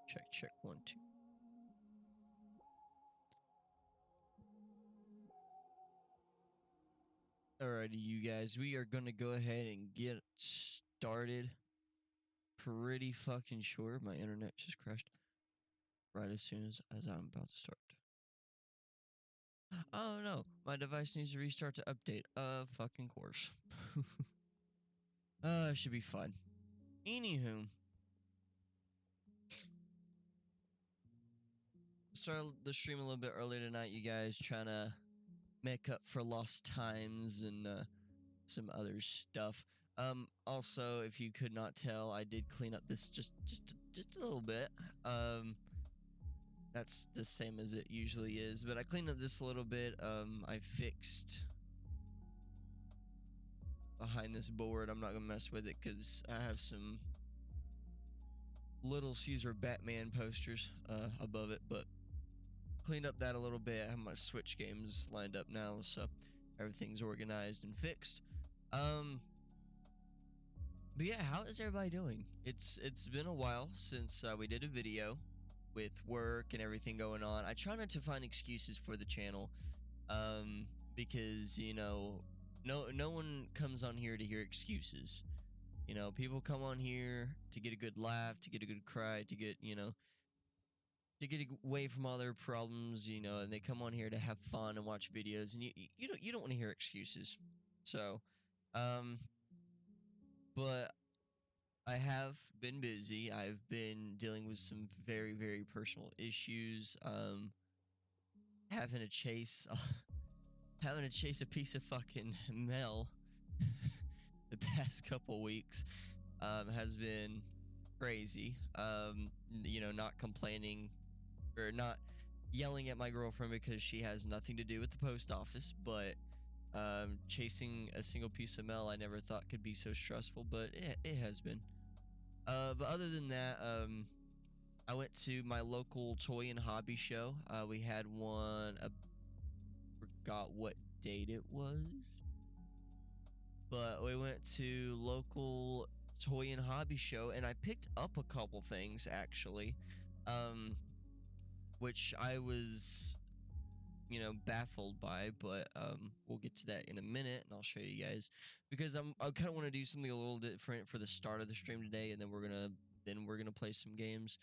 Check, check, 1, 2. Alrighty, you guys, we are gonna go ahead and get started. Pretty fucking sure my internet just crashed right as soon as I'm about to start. Oh no, my device needs to restart to update. Fucking course. It should be fun. Anywho, started the stream a little bit earlier tonight, you guys, trying to make up for lost times and some other stuff. Also, if you could not tell, I did clean up this just a little bit. That's the same as it usually is, but I cleaned up this a little bit. I fixed behind this board. I'm not gonna mess with it because I have some Little Caesar Batman posters above it, but cleaned up that a little bit. I have my Switch games lined up now, so everything's organized and fixed. But yeah, how is everybody doing? It's been a while since we did a video with work and everything going on. I try not to find excuses for the channel, because you know, no one comes on here to hear excuses. You know, people come on here to get a good laugh, to get a good cry, to get, you know, to get away from all their problems, you know, and they come on here to have fun and watch videos, and you don't want to hear excuses. So, but I have been busy. I've been dealing with some very personal issues. Having to chase having to chase a piece of fucking mail the past couple weeks has been crazy. You know, not complaining or not yelling at my girlfriend because she has nothing to do with the post office, but chasing a single piece of mail I never thought could be so stressful, but it has been. But other than that, I went to my local toy and hobby show. We had one, forgot what date it was, but we went to local toy and hobby show, and I picked up a couple things actually, which I was, you know, baffled by, but we'll get to that in a minute, and I'll show you guys, because I kind of want to do something a little different for the start of the stream today, and then we're gonna play some games,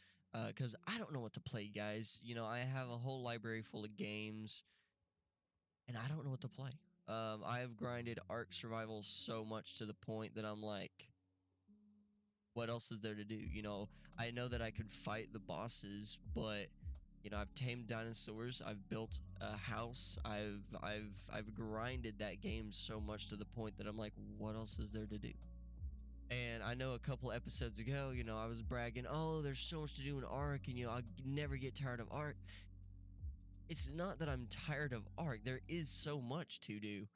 because I don't know what to play, guys. You know, I have a whole library full of games, and I don't know what to play. I have grinded Ark Survival so much to the point that I'm like, what else is there to do? You know, I know that I could fight the bosses, but you know, I've tamed dinosaurs, I've built a house, I've grinded that game so much to the point that I'm like, what else is there to do? And I know a couple episodes ago, you know, I was bragging, oh, there's so much to do in Ark, and you know, I never get tired of Ark. It's not that I'm tired of Ark. There is so much to do,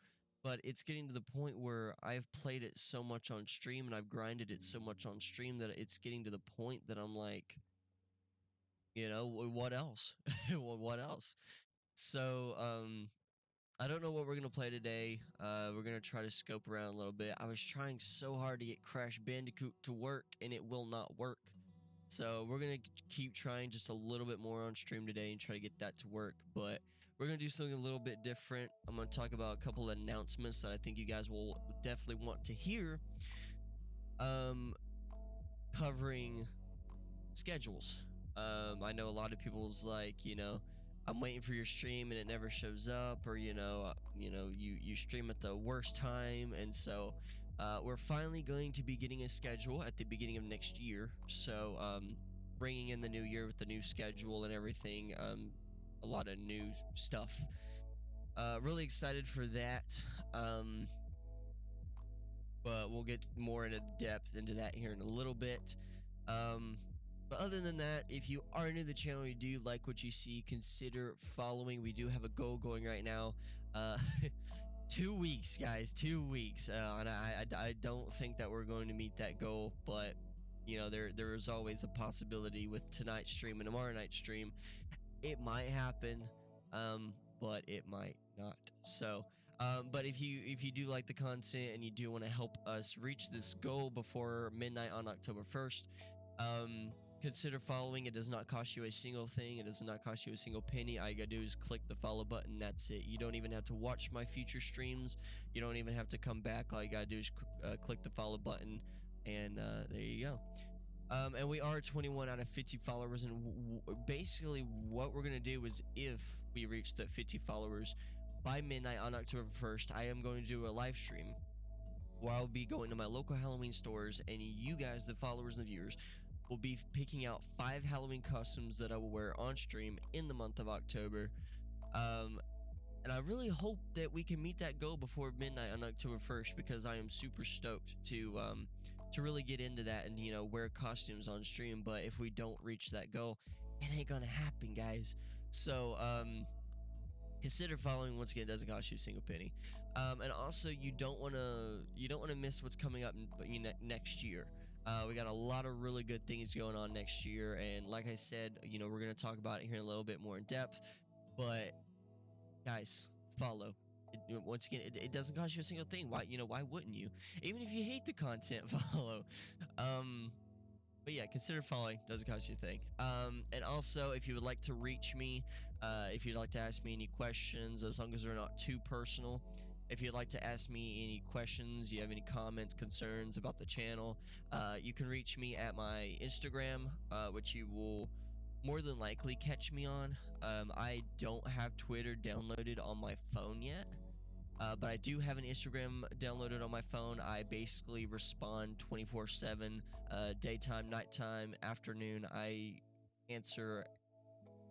but it's getting to the point where I've played it so much on stream and I've grinded it so much on stream that it's getting to the point that I'm like, you know, what else? What else? So, I don't know what we're gonna play today. We're gonna try to scope around a little bit. I was trying so hard to get Crash Bandicoot to work, and it will not work. So we're gonna keep trying just a little bit more on stream today and try to get that to work. But we're gonna do something a little bit different. I'm gonna talk about a couple of announcements that I think you guys will definitely want to hear. Covering schedules. I know a lot of people's like, you know, I'm waiting for your stream and it never shows up, or you stream at the worst time, and so we're finally going to be getting a schedule at the beginning of next year. So bringing in the new year with the new schedule and everything, a lot of new stuff. Really excited for that. But we'll get more into depth into that here in a little bit. But other than that, if you are new to the channel, you do like what you see, consider following. We do have a goal going right now. 2 weeks, guys, 2 weeks. And I don't think that we're going to meet that goal, but you know, there is always a possibility with tonight's stream and tomorrow night's stream. It might happen, but it might not. So, but if you do like the content and you do want to help us reach this goal before midnight on October 1st, consider following. It does not cost you a single thing. It does not cost you a single penny. All you gotta do is click the follow button. That's it. You don't even have to watch my future streams. You don't even have to come back. All you gotta do is click the follow button, and there you go. And we are 21 out of 50 followers, and basically what we're gonna do is, if we reach the 50 followers by midnight on October 1st, I am going to do a live stream where I'll be going to my local Halloween stores, and you guys, the followers and the viewers, will be picking out 5 Halloween costumes that I will wear on stream in the month of October. And I really hope that we can meet that goal before midnight on October 1st, because I am super stoked to really get into that and, you know, wear costumes on stream. But if we don't reach that goal, it ain't gonna happen, guys. So consider following. Once again, it doesn't cost you a single penny. And also, you don't wanna miss what's coming up next year. We got a lot of really good things going on next year, and like I said, you know, we're gonna talk about it here a little bit more in depth. But guys, follow. Once again, it doesn't cost you a single thing. Why wouldn't you? Even if you hate the content, follow. But yeah, consider following. Doesn't cost you a thing. And also, if you would like to reach me, if you'd like to ask me any questions, as long as they're not too personal. If you'd like to ask me any questions, you have any comments, concerns about the channel, you can reach me at my Instagram, which you will more than likely catch me on. I don't have Twitter downloaded on my phone yet, but I do have an Instagram downloaded on my phone. I basically respond 24/7, daytime, nighttime, afternoon. I answer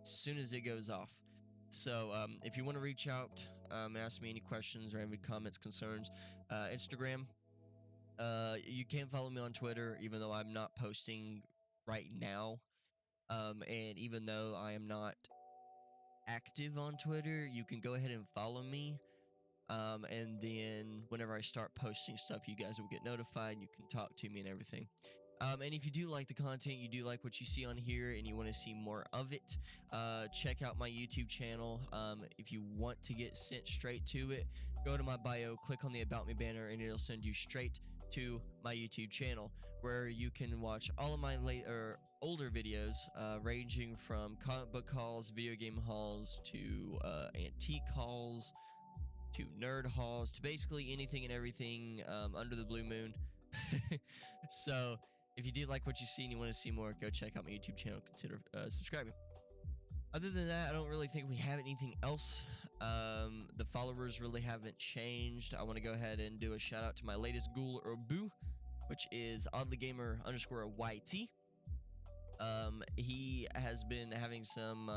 as soon as it goes off. So if you want to reach out and ask me any questions or any comments, concerns, Instagram. You can follow me on Twitter, even though I'm not posting right now. And even though I am not active on Twitter, you can go ahead and follow me. And then whenever I start posting stuff, you guys will get notified, and you can talk to me and everything. And if you do like the content, you do like what you see on here, and you want to see more of it, check out my YouTube channel. If you want to get sent straight to it, go to my bio, click on the About Me banner, and it'll send you straight to my YouTube channel, where you can watch all of my older videos, ranging from comic book hauls, video game hauls, to antique hauls, to nerd hauls, to basically anything and everything under the blue moon. So if you do like what you see and you want to see more, go check out my YouTube channel. Consider subscribing. Other than that, I don't really think we have anything else. The followers really haven't changed. I want to go ahead and do a shout out to my latest ghoul or boo, which is oddlygamer_YT. He has been having some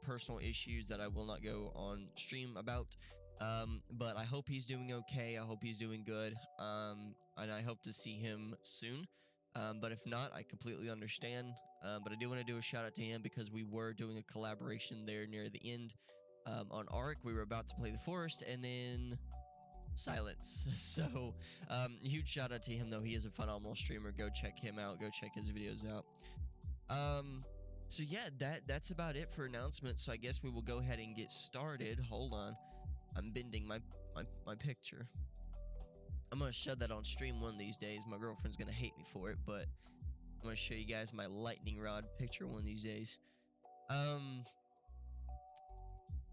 personal issues that I will not go on stream about. But I hope he's doing okay. I hope he's doing good. And I hope to see him soon. But if not, I completely understand. But I do want to do a shout out to him, because we were doing a collaboration there near the end. On Ark, we were about to play the Forest, and then silence. So huge shout out to him, though. He is a phenomenal streamer. Go check him out. Go check his videos out. So yeah, that's about it for announcements. So I guess we will go ahead and get started. Hold on, I'm bending my picture. I'm gonna show that on stream one of these days. My girlfriend's gonna hate me for it, but I'm gonna show you guys my lightning rod picture one of these days.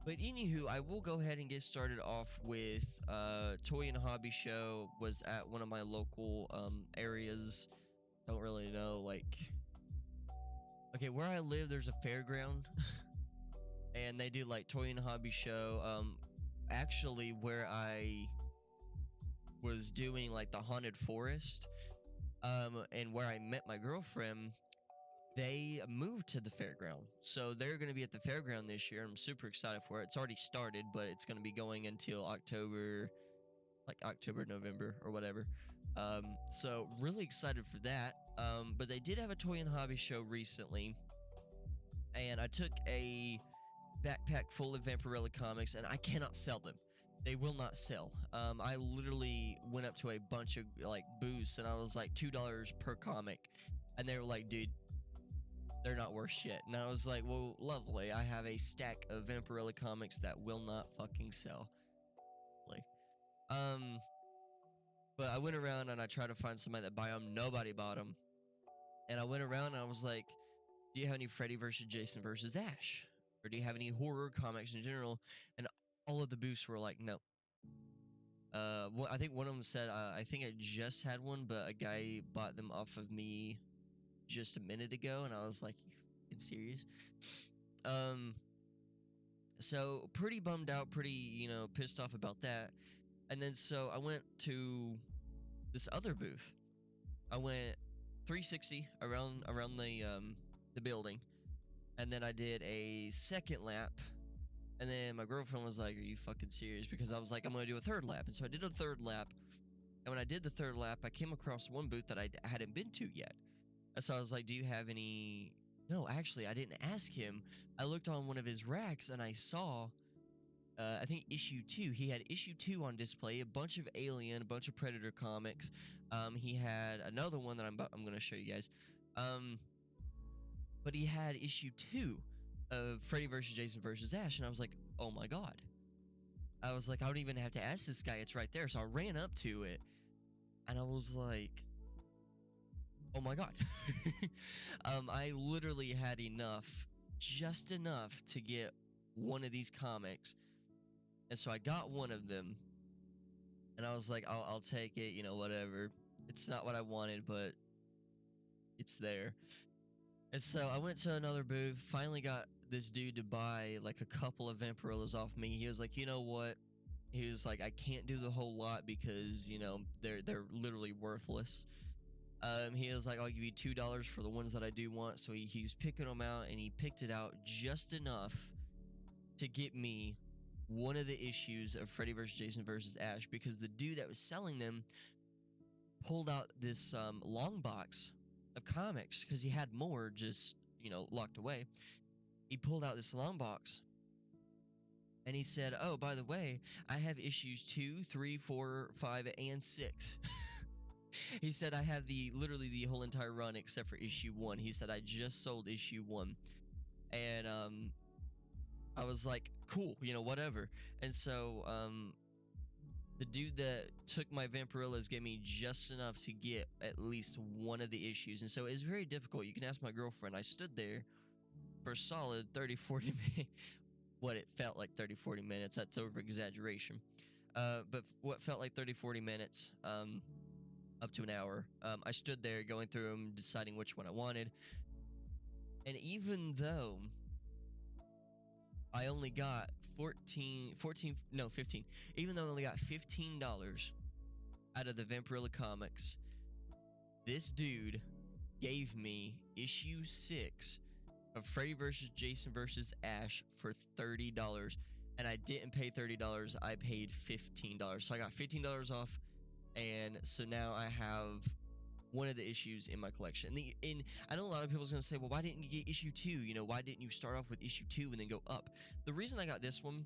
But anywho, I will go ahead and get started off with Toy and Hobby Show. Was at one of my local areas. Don't really know, like, okay, where I live, there's a fairground, and they do like Toy and Hobby Show. Actually, where I was doing like the haunted forest, and where I met my girlfriend, they moved to the fairground, so they're going to be at the fairground this year. I'm super excited for it. It's already started, but it's going to be going until October, November or whatever. So really excited for that. But they did have a Toy and Hobby Show recently, and I took a backpack full of Vampirella comics, and I cannot sell them. They will not sell. I literally went up to a bunch of like booths, and I was like $2 per comic, and they were like, dude, they're not worth shit. And I was like, well, lovely. I have a stack of Vampirella comics that will not fucking sell. Like, but I went around and I tried to find somebody that buy them. Nobody bought them. And I went around and I was like, Do you have any Freddy versus Jason versus Ash? Or do you have any horror comics in general? And all of the booths were like, no. I think one of them said, I think I just had one, but a guy bought them off of me just a minute ago, and I was like, you fucking serious? Um, so pretty bummed out, pretty, pissed off about that. And then so I went to this other booth. I went 360 around the building, and then I did a second lap. And then my girlfriend was like, "Are you fucking serious?" Because I was like, "I'm gonna do a third lap." And so I did a third lap. And when I did the third lap, I came across one booth that I hadn't been to yet. And so I was like, "Do you have any?" No, actually, I didn't ask him. I looked on one of his racks and I saw, I think issue 2. He had issue 2 on display, a bunch of Alien, a bunch of Predator comics. He had another one that I'm going to show you guys. But he had issue 2 of Freddy versus Jason versus Ash, and I was like, oh my god. I was like, I don't even have to ask this guy, it's right there. So I ran up to it, and I was like, oh my god. I literally had enough, just enough to get one of these comics, and so I got one of them, and I was like, I'll take it, whatever. It's not what I wanted, but it's there. And so I went to another booth, finally got this dude to buy like a couple of Vampirellas off me. He was like, you know what? He was like, I can't do the whole lot because, they're literally worthless. He was like, I'll give you $2 for the ones that I do want. So he was picking them out, and he picked it out just enough to get me one of the issues of Freddy vs. Jason vs. Ash, because the dude that was selling them pulled out this long box of comics because he had more just, locked away. He pulled out this long box, and he said, oh, by the way, I have issues 2, 3, 4, 5, and 6. He said, I have literally the whole entire run except for issue 1. He said, I just sold issue 1. And I was like, cool, whatever. And so the dude that took my Vampirellas gave me just enough to get at least one of the issues. And so it's very difficult. You can ask my girlfriend. I stood there for a solid 30, 40 minutes. What it felt like 30, 40 minutes. That's over exaggeration. But what felt like 30, 40 minutes, up to an hour. I stood there going through them, deciding which one I wanted. And even though I only got 15, even though I only got $15 out of the Vampirella comics, this dude gave me issue 6 of Freddy vs. Jason vs. Ash for $30, and I didn't pay $30, I paid $15. So I got $15 off, and so now I have one of the issues in my collection. And I know a lot of people are going to say, well, why didn't you get issue 2? Why didn't you start off with issue 2 and then go up? The reason I got this one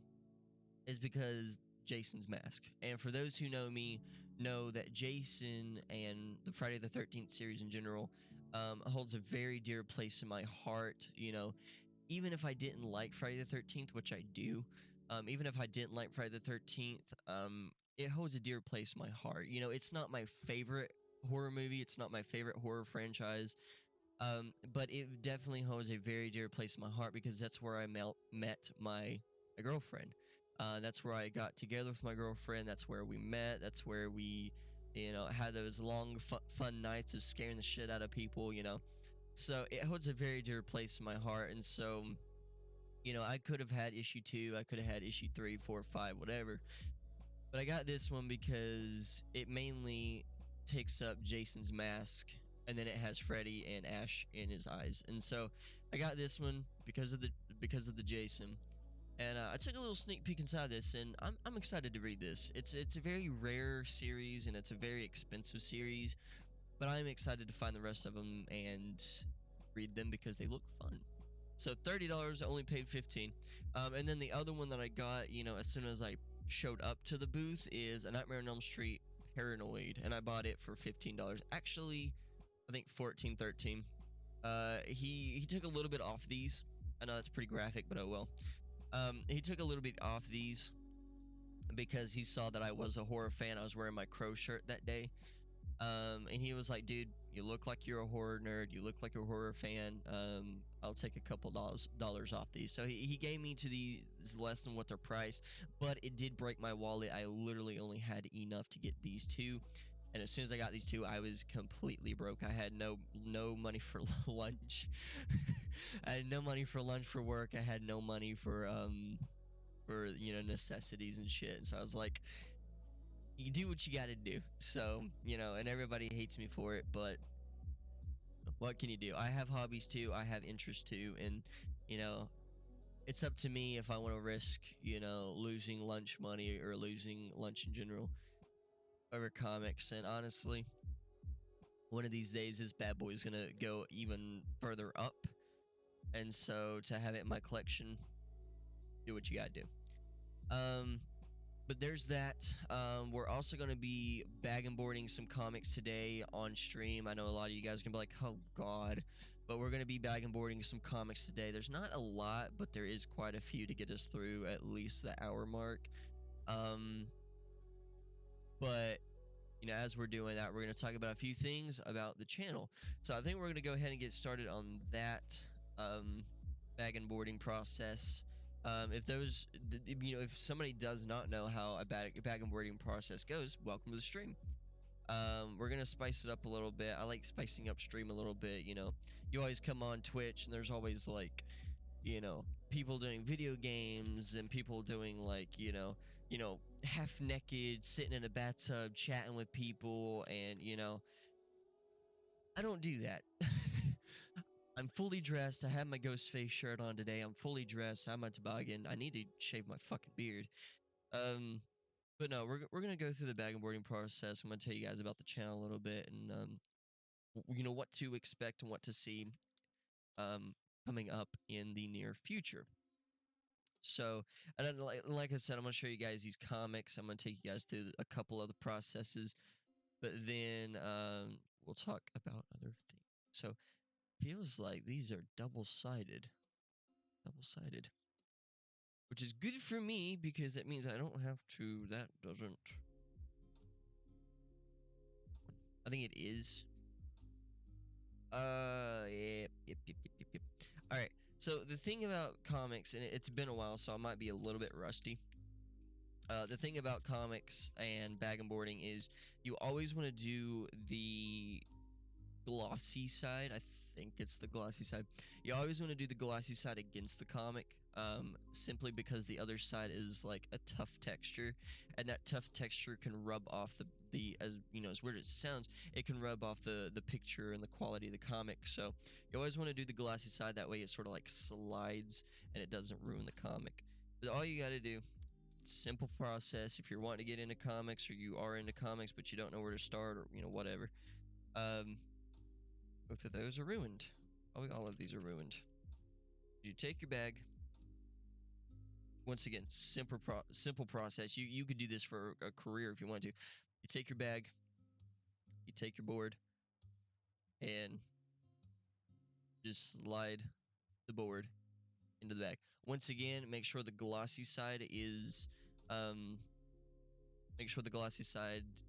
is because Jason's mask. And for those who know me, know that Jason and the Friday the 13th series in general holds a very dear place in my heart. Even if I didn't like Friday the 13th, which I do, even if I didn't like Friday the 13th, it holds a dear place in my heart. It's not my favorite horror movie, it's not my favorite horror franchise, but it definitely holds a very dear place in my heart because that's where I met my girlfriend. That's where I got together with my girlfriend. That's where we met. That's where we, had those long fun nights of scaring the shit out of people, So it holds a very dear place in my heart. And so, I could have had issue 2, I could have had issue 3, 4, 5, whatever. But I got this one because it mainly takes up Jason's mask, and then it has Freddy and Ash in his eyes. And so I got this one because of the Jason. And I took a little sneak peek inside this, and I'm excited to read this. It's a very rare series, and it's a very expensive series, but I'm excited to find the rest of them and read them because they look fun. So $30, I only paid $15. And then the other one that I got, as soon as I showed up to the booth, is A Nightmare on Elm Street Paranoid, and I bought it for $15. Actually, I think $14, $13. He took a little bit off these. I know that's pretty graphic, but oh well. He took a little bit off these because he saw that I was a horror fan. I was wearing my Crow shirt that day. And he was like, dude, You look like you're a horror nerd. You look like a horror fan. I'll take a couple dollars off these. So he gave me to these less than what they're priced, but it did break my wallet. I literally only had enough to get these two. And as soon as I got these two, I was completely broke. I had no money for lunch. I had no money for lunch for work. I had no money for you know, necessities and shit. So I was like, you do what you got to do. So, you know, and everybody hates me for it, but what can you do? I have hobbies too. I have interests too, and you know, it's up to me if I want to risk, you know, losing lunch money or losing lunch in general over comics. And honestly, one of these days this bad boy is gonna go even further up, and so to have it in my collection, do what you gotta do. But there's that. We're also going to be bag and boarding some comics today on stream. I know a lot of you guys are going to be like, oh god, but we're going to be bag and boarding some comics today. There's not a lot, but there is quite a few to get us through at least the hour mark. But you know, as we're doing that, we're going to talk about a few things about the channel. So I think we're going to go ahead and get started on that bag and boarding process. If somebody does not know how a bag and boarding process goes, welcome to the stream. We're gonna spice it up a little bit. I like spicing up stream a little bit. You know, you always come on Twitch and there's always like, you know, people doing video games and people doing like, you know, half naked, sitting in a bathtub, chatting with people, and you know, I don't do that. I'm fully dressed. I have my Ghostface shirt on today. I'm fully dressed. I have my toboggan. I need to shave my fucking beard. But no, we're gonna go through the bag and boarding process. I'm gonna tell you guys about the channel a little bit and you know, what to expect and what to see coming up in the near future. So, and then, like I said, I'm gonna show you guys these comics. I'm gonna take you guys through a couple of the processes, but then we'll talk about other things. So. Feels like these are double-sided, which is good for me because that means I don't have to. That doesn't. I think it is. Yep. All right. So the thing about comics, and it's been a while, so I might be a little bit rusty. The thing about comics and bag and boarding is you always want to do the glossy side. I think it's the glossy side. You always want to do the glossy side against the comic, simply because the other side is like a tough texture, and that tough texture can rub off the as you know, as weird as it sounds, it can rub off the picture and the quality of the comic. So you always want to do the glossy side, that way it sort of like slides and it doesn't ruin the comic. But all you got to do, simple process. If you're wanting to get into comics, or you are into comics but you don't know where to start, or you know, whatever, both of those are ruined. All of these are ruined. You take your bag. Once again, simple process. You could do this for a career if you want to. You take your bag, you take your board, and just slide the board into the bag. Once again, make sure the glossy side is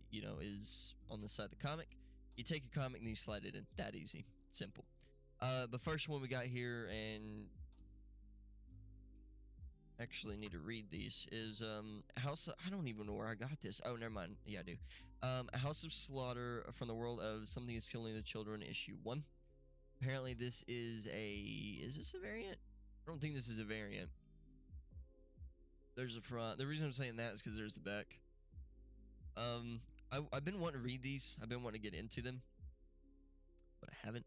you know, is on the side of the comic. You take your comic and you slide it in. That easy. Simple. The first one we got here, and actually need to read these, is I don't even know where I got this. Oh, never mind. Yeah, I do. A House of Slaughter from the World of Something is Killing the Children, issue 1. Apparently this is this a variant? I don't think this is a variant. There's the front. The reason I'm saying that is because there's the back. I've been wanting to read these. I've been wanting to get into them, but I haven't.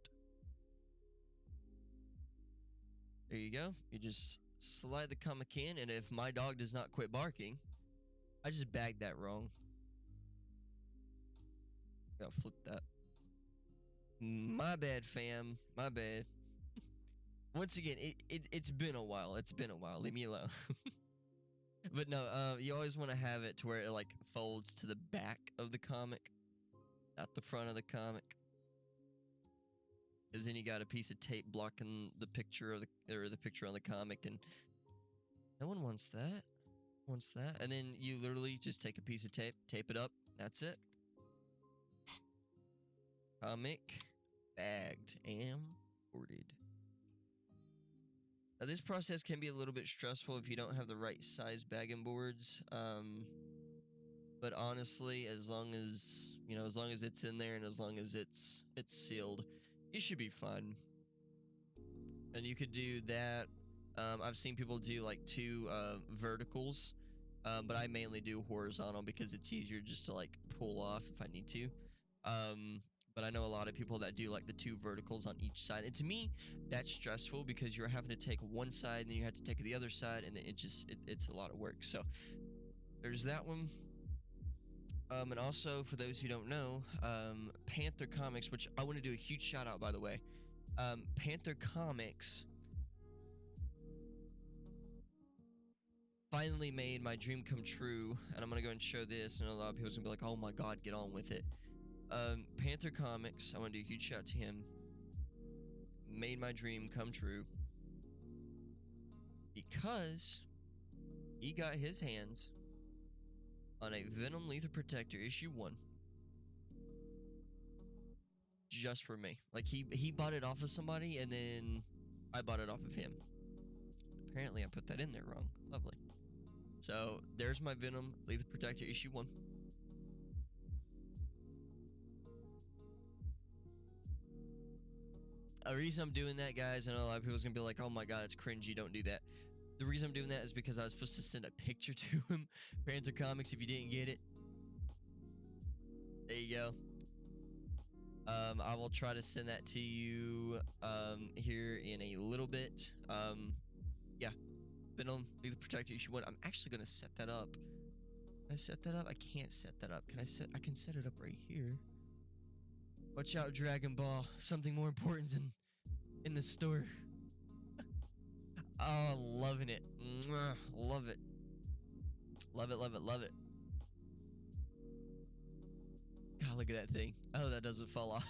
There you go. You just slide the comic in, and if my dog does not quit barking, I just bagged that wrong. Gotta flip that. My bad, fam. My bad. Once again, it's been a while. It's been a while. Leave me alone. But no, you always want to have it to where it like folds to the back of the comic, not the front of the comic. Because then you got a piece of tape blocking the picture of the picture on the comic, and no one wants that. And then you literally just take a piece of tape, tape it up. That's it. Comic bagged and boarded. Now, this process can be a little bit stressful if you don't have the right size bag and boards. But honestly, as long as it's in there and as long as it's sealed, you should be fine. And you could do that. I've seen people do like 2 verticals, but I mainly do horizontal because it's easier just to like pull off if I need to. But I know a lot of people that do like the 2 verticals on each side, and to me that's stressful because you're having to take one side and then you have to take the other side, and it's a lot of work. So there's that one. And also, for those who don't know, Panther Comics, which I want to do a huge shout out, by the way. Panther Comics finally made my dream come true, and I'm gonna go and show this, and a lot of people's gonna be like, "Oh my God, get on with it." Panther Comics, I want to do a huge shout out to him. Made my dream come true because he got his hands on a Venom Lethal Protector issue 1 just for me. Like he bought it off of somebody and then I bought it off of him. Apparently I put that in there wrong. Lovely. So there's my Venom Lethal Protector issue 1. The reason I'm doing that, guys, I know a lot of people's gonna be like, "Oh my God, it's cringy, don't do that." The reason I'm doing that is because I was supposed to send a picture to him. Panther Comics, if you didn't get it, there you go. I will try to send that to you here in a little bit. Yeah, Venom Lethal Protector issue 1. I'm actually gonna set that up. Can I set that up? I can't set that up. I can set it up right here. Watch out, Dragon Ball. Something more important in the store. Oh, loving it. Mwah, love it. Love it, love it, love it. God, look at that thing. Oh, that doesn't fall off.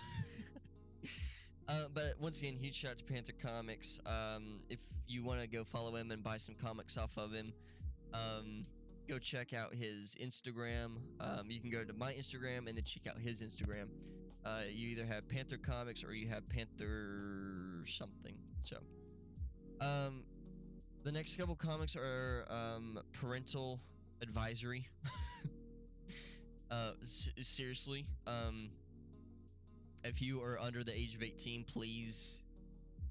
But once again, huge shout out to Panther Comics. If you want to go follow him and buy some comics off of him, go check out his Instagram. You can go to my Instagram and then check out his Instagram. You either have Panther Comics or you have Panther something. So, the next couple comics are Parental Advisory. Seriously, if you are under the age of 18, please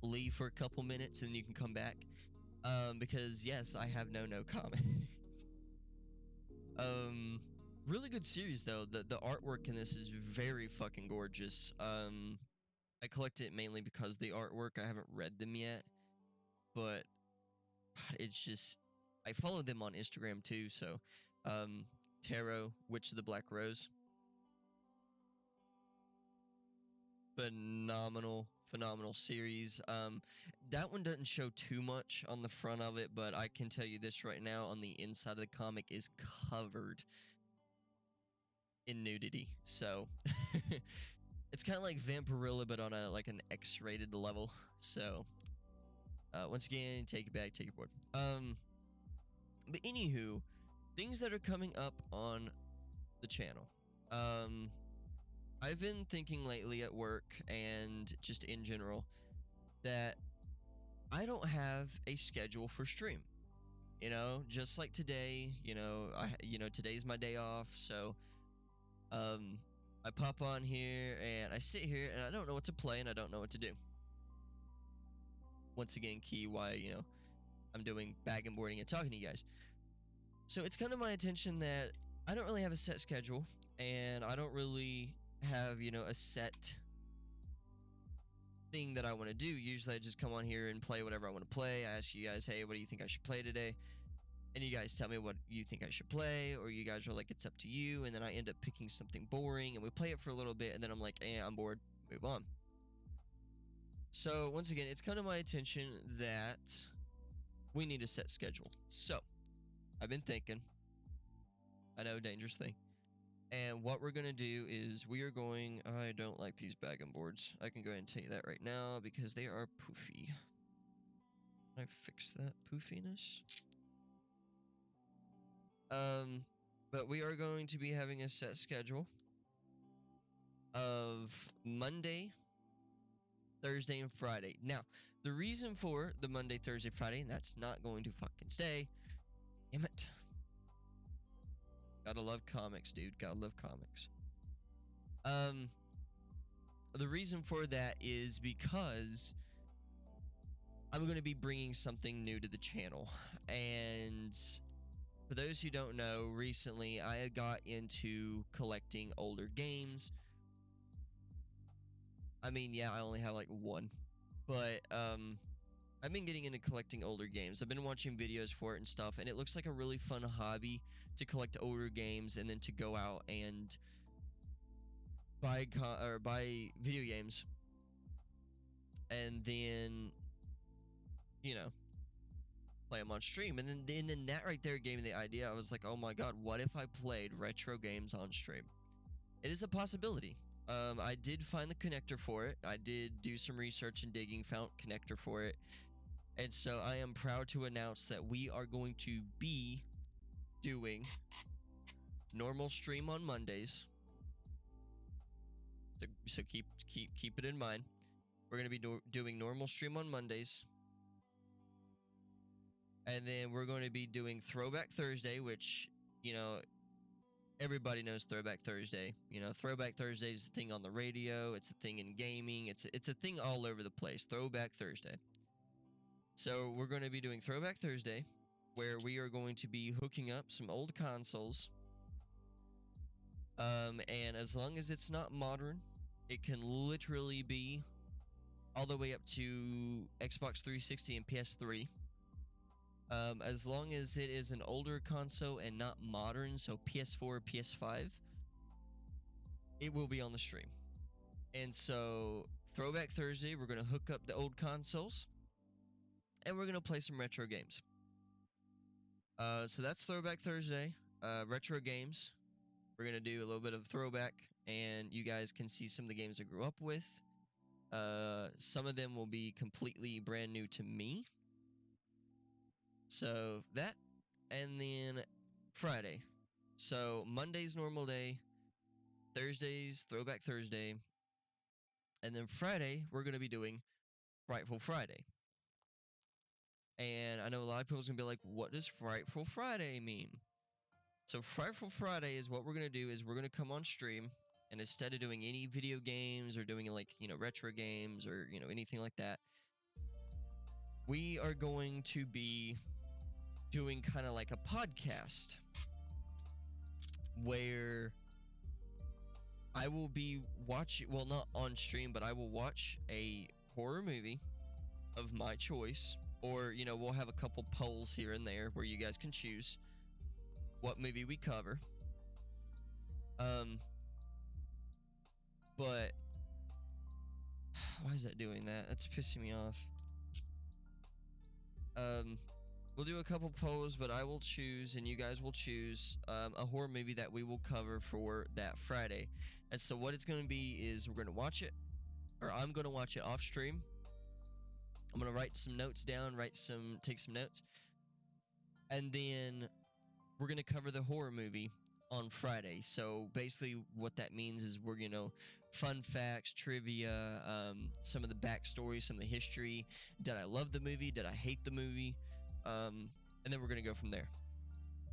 leave for a couple minutes and you can come back. Because yes, I have no comics. Really good series though. The artwork in this is very fucking gorgeous. I collect it mainly because the artwork. I haven't read them yet, but God, it's just, I follow them on Instagram too. So, Tarot, Witch of the Black Rose, phenomenal series. That one doesn't show too much on the front of it, but I can tell you this right now: on the inside of the comic is covered in nudity. So it's kind of like Vampirilla, but on a an X-rated level. So once again, take it back, take your board. But anywho, things that are coming up on the channel. I've been thinking lately at work and just in general that I don't have a schedule for stream. You know, just like today, today's my day off, so I pop on here and I sit here and I don't know what to play and I don't know what to do. Once again, key why, I'm doing bag and boarding and talking to you guys. So it's kind of my intention that I don't really have a set schedule and I don't really have, a set thing that I want to do. Usually I just come on here and play whatever I want to play. I ask you guys, hey, what do you think I should play today? And you guys tell me what you think I should play, or you guys are like, it's up to you, and then I end up picking something boring, and we play it for a little bit, and then I'm like, I'm bored, move on. So, once again, it's kind of my intention that we need a set schedule. So, I've been thinking, I know, dangerous thing, and what we're going to do is I don't like these bag and boards. I can go ahead and tell you that right now, because they are poofy. Can I fix that poofiness? But we are going to be having a set schedule of Monday Thursday, and Friday. Now, the reason for the Monday, Thursday, Friday, and that's not going to fucking stay. Damn it. Gotta love comics, dude. Gotta love comics. The reason for that is because I'm going to be bringing something new to the channel. And for those who don't know, recently I got into collecting older games. I mean, yeah, I only have like one. But I've been getting into collecting older games. I've been watching videos for it and stuff, and it looks like a really fun hobby to collect older games and then to go out and buy video games, and then, you know, play them on stream. And then that right there gave me the idea. I was like, oh my god, what if I played retro games on stream? It is a possibility. I did find the connector for it. I did do some research and digging, found connector for it. And so I am proud to announce that we are going to be doing normal stream on Mondays. So keep it in mind. We're going to be doing normal stream on Mondays. And then we're going to be doing Throwback Thursday, which, you know, everybody knows Throwback Thursday. You know, Throwback Thursday is a thing on the radio. It's a thing in gaming. It's a thing all over the place. Throwback Thursday. So we're going to be doing Throwback Thursday, where we are going to be hooking up some old consoles. And as long as it's not modern, it can literally be all the way up to Xbox 360 and PS3. As long as it is an older console and not modern, so PS4, PS5, it will be on the stream. And so, Throwback Thursday, we're going to hook up the old consoles, and we're going to play some retro games. So that's Throwback Thursday, retro games. We're going to do a little bit of throwback, and you guys can see some of the games I grew up with. Some of them will be completely brand new to me. So that, and then Friday. So Monday's normal day, Thursday's Throwback Thursday, and then Friday we're going to be doing Frightful Friday. And I know a lot of people's going to be like, what does Frightful Friday mean? So Frightful Friday is what we're going to do is we're going to come on stream, and instead of doing any video games or doing, like, you know, retro games or, you know, anything like that, we are going to be doing kind of like a podcast where I will be watching, well, not on stream, but I will watch a horror movie of my choice, or, you know, we'll have a couple polls here and there where you guys can choose what movie we cover. But why is that doing that? That's pissing me off. We'll do a couple polls, but I will choose, and you guys will choose, a horror movie that we will cover for that Friday. And so what it's going to be is we're going to watch it, or I'm going to watch it off stream. I'm going to write some notes down, take some notes. And then we're going to cover the horror movie on Friday. So basically what that means is we're, you know, fun facts, trivia, some of the backstory, some of the history. Did I love the movie? Did I hate the movie? And then we're going to go from there.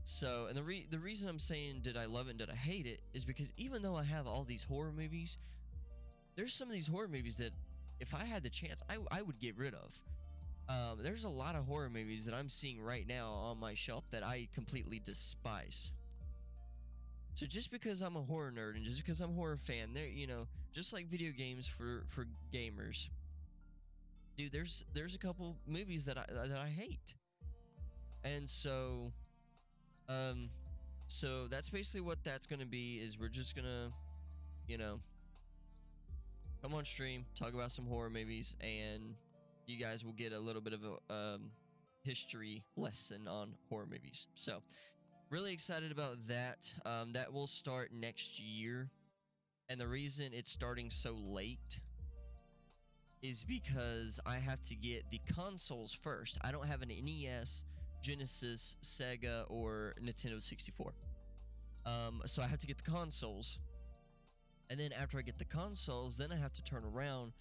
So, and the reason I'm saying did I love it and did I hate it is because even though I have all these horror movies, there's some of these horror movies that if I had the chance, I would get rid of. There's a lot of horror movies that I'm seeing right now on my shelf that I completely despise. So just because I'm a horror nerd and just because I'm a horror fan, there, you know, just like video games for gamers, dude, there's a couple movies that I hate. And so so that's basically what that's gonna be, is we're just gonna, you know, come on stream, talk about some horror movies, and you guys will get a little bit of a history lesson on horror movies. So really excited about that. That will start next year, and the reason it's starting so late is because I have to get the consoles first. I don't have an NES, Genesis, Sega, or Nintendo 64. So I have to get the consoles, and then after I get the consoles, then I have to turn around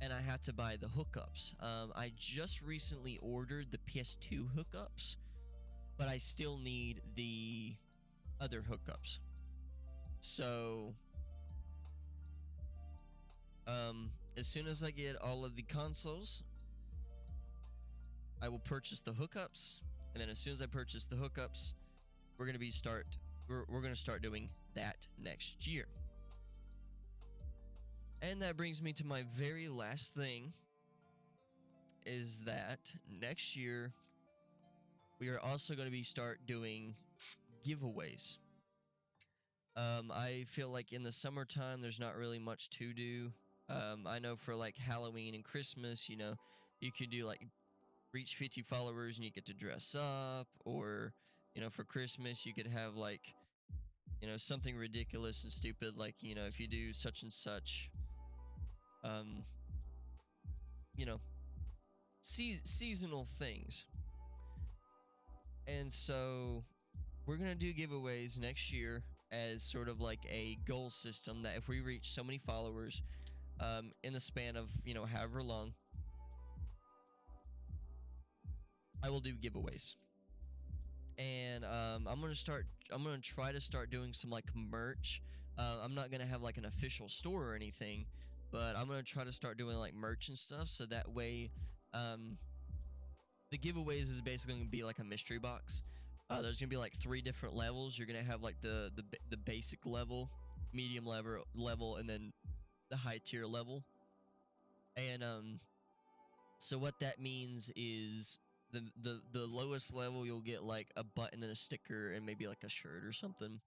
and I have to buy the hookups. I just recently ordered the PS2 hookups, but I still need the other hookups. So, as soon as I get all of the consoles, I will purchase the hookups, and then as soon as I purchase the hookups, we're gonna start doing that next year. And that brings me to my very last thing, is that next year we are also going to start doing giveaways. I feel like in the summertime there's not really much to do. I know for like Halloween and Christmas, you know, you could do like reach 50 followers and you get to dress up, or you know, for Christmas you could have like, you know, something ridiculous and stupid, like, you know, if you do such and such, you know, seasonal things. And so we're gonna do giveaways next year as sort of like a goal system, that if we reach so many followers in the span of, you know, however long, I will do giveaways. And I'm gonna try to start doing some like merch. I'm not gonna have like an official store or anything, but I'm gonna try to start doing like merch and stuff, so that way the giveaways is basically gonna be like a mystery box. There's gonna be like 3 different levels. You're gonna have like the basic level, medium level, and then the high tier level. And so what that means is the lowest level you'll get like a button and a sticker and maybe like a shirt or something.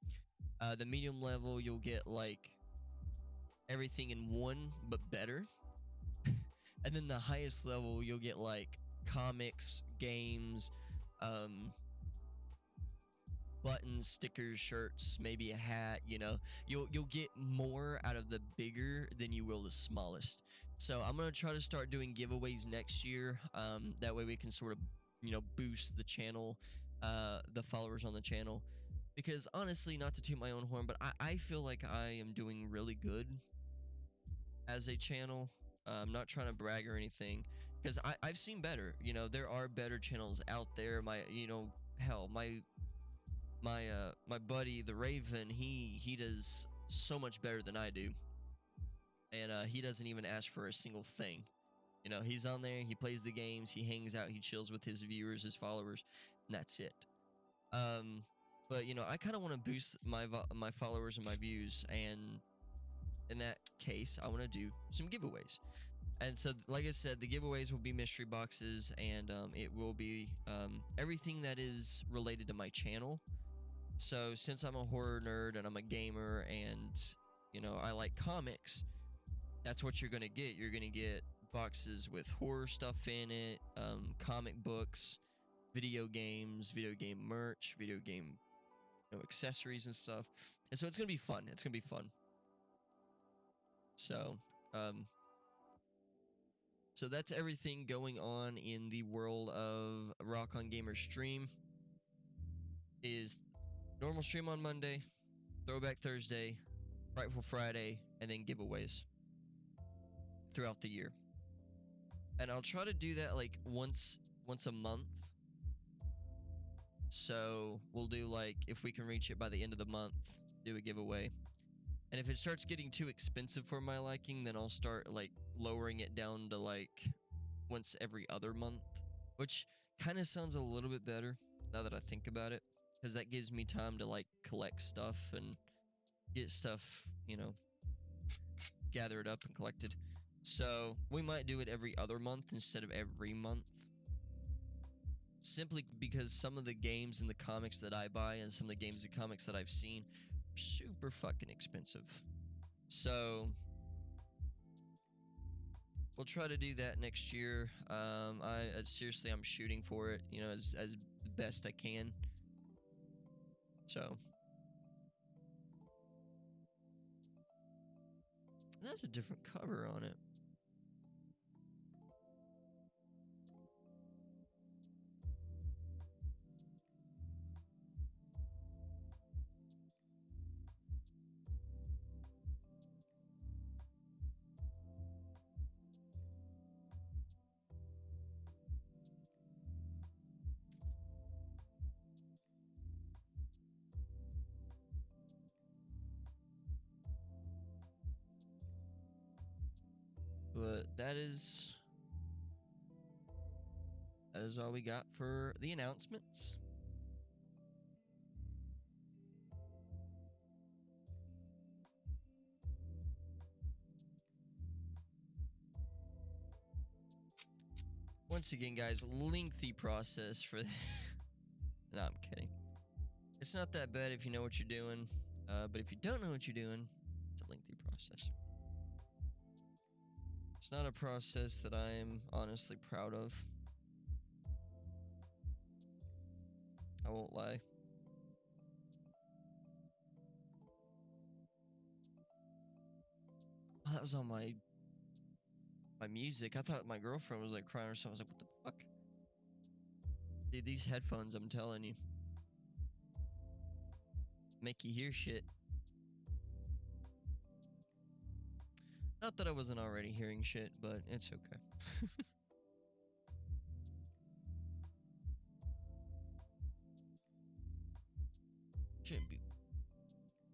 The medium level you'll get like everything in one but better. And then the highest level you'll get like comics, games, buttons, stickers, shirts, maybe a hat. You know, you'll get more out of the bigger than you will the smallest. So I'm gonna try to start doing giveaways next year. That way we can sort of, you know, boost the channel, the followers on the channel. Because honestly, not to toot my own horn, but I feel like I am doing really good as a channel. I'm not trying to brag or anything, because I've seen better. You know, there are better channels out there. You know, hell, my buddy the Raven, he does so much better than I do, and he doesn't even ask for a single thing. You know, he's on there, he plays the games, he hangs out, he chills with his viewers, his followers, and that's it. But you know, I kind of want to boost my followers and my views, and in that case, I want to do some giveaways. And so, like I said, the giveaways will be mystery boxes, and it will be everything that is related to my channel. So, since I'm a horror nerd and I'm a gamer, and you know, I like comics, that's what you're gonna get. You're gonna get boxes with horror stuff in it, comic books, video games, video game merch, video game, you know, accessories and stuff. And so it's gonna be fun. It's gonna be fun. So, so that's everything going on in the world of Rock On Gamer stream. Is normal stream on Monday, Throwback Thursday, Frightful Friday, and then giveaways throughout the year. And I'll try to do that like once a month. So we'll do like, if we can reach it by the end of the month, do a giveaway. And if it starts getting too expensive for my liking, then I'll start like lowering it down to like once every other month, which kind of sounds a little bit better now that I think about it, because that gives me time to like collect stuff and get stuff, you know, gathered up and collected. So we might do it every other month instead of every month, simply because some of the games and the comics that I buy and some of the games and comics that I've seen are super fucking expensive. So we'll try to do that next year. Seriously, I'm shooting for it, you know, as the best I can. So that's a different cover on it. that is all we got for the announcements. Once again, guys, lengthy process for no, I'm kidding. It's not that bad if you know what you're doing, but if you don't know what you're doing, it's a lengthy process. It's not a process that I'm honestly proud of. I won't lie. Oh, that was on my music. I thought my girlfriend was like crying or something. I was like, what the fuck? Dude, these headphones, I'm telling you, make you hear shit. Not that I wasn't already hearing shit, but it's okay. Can't be.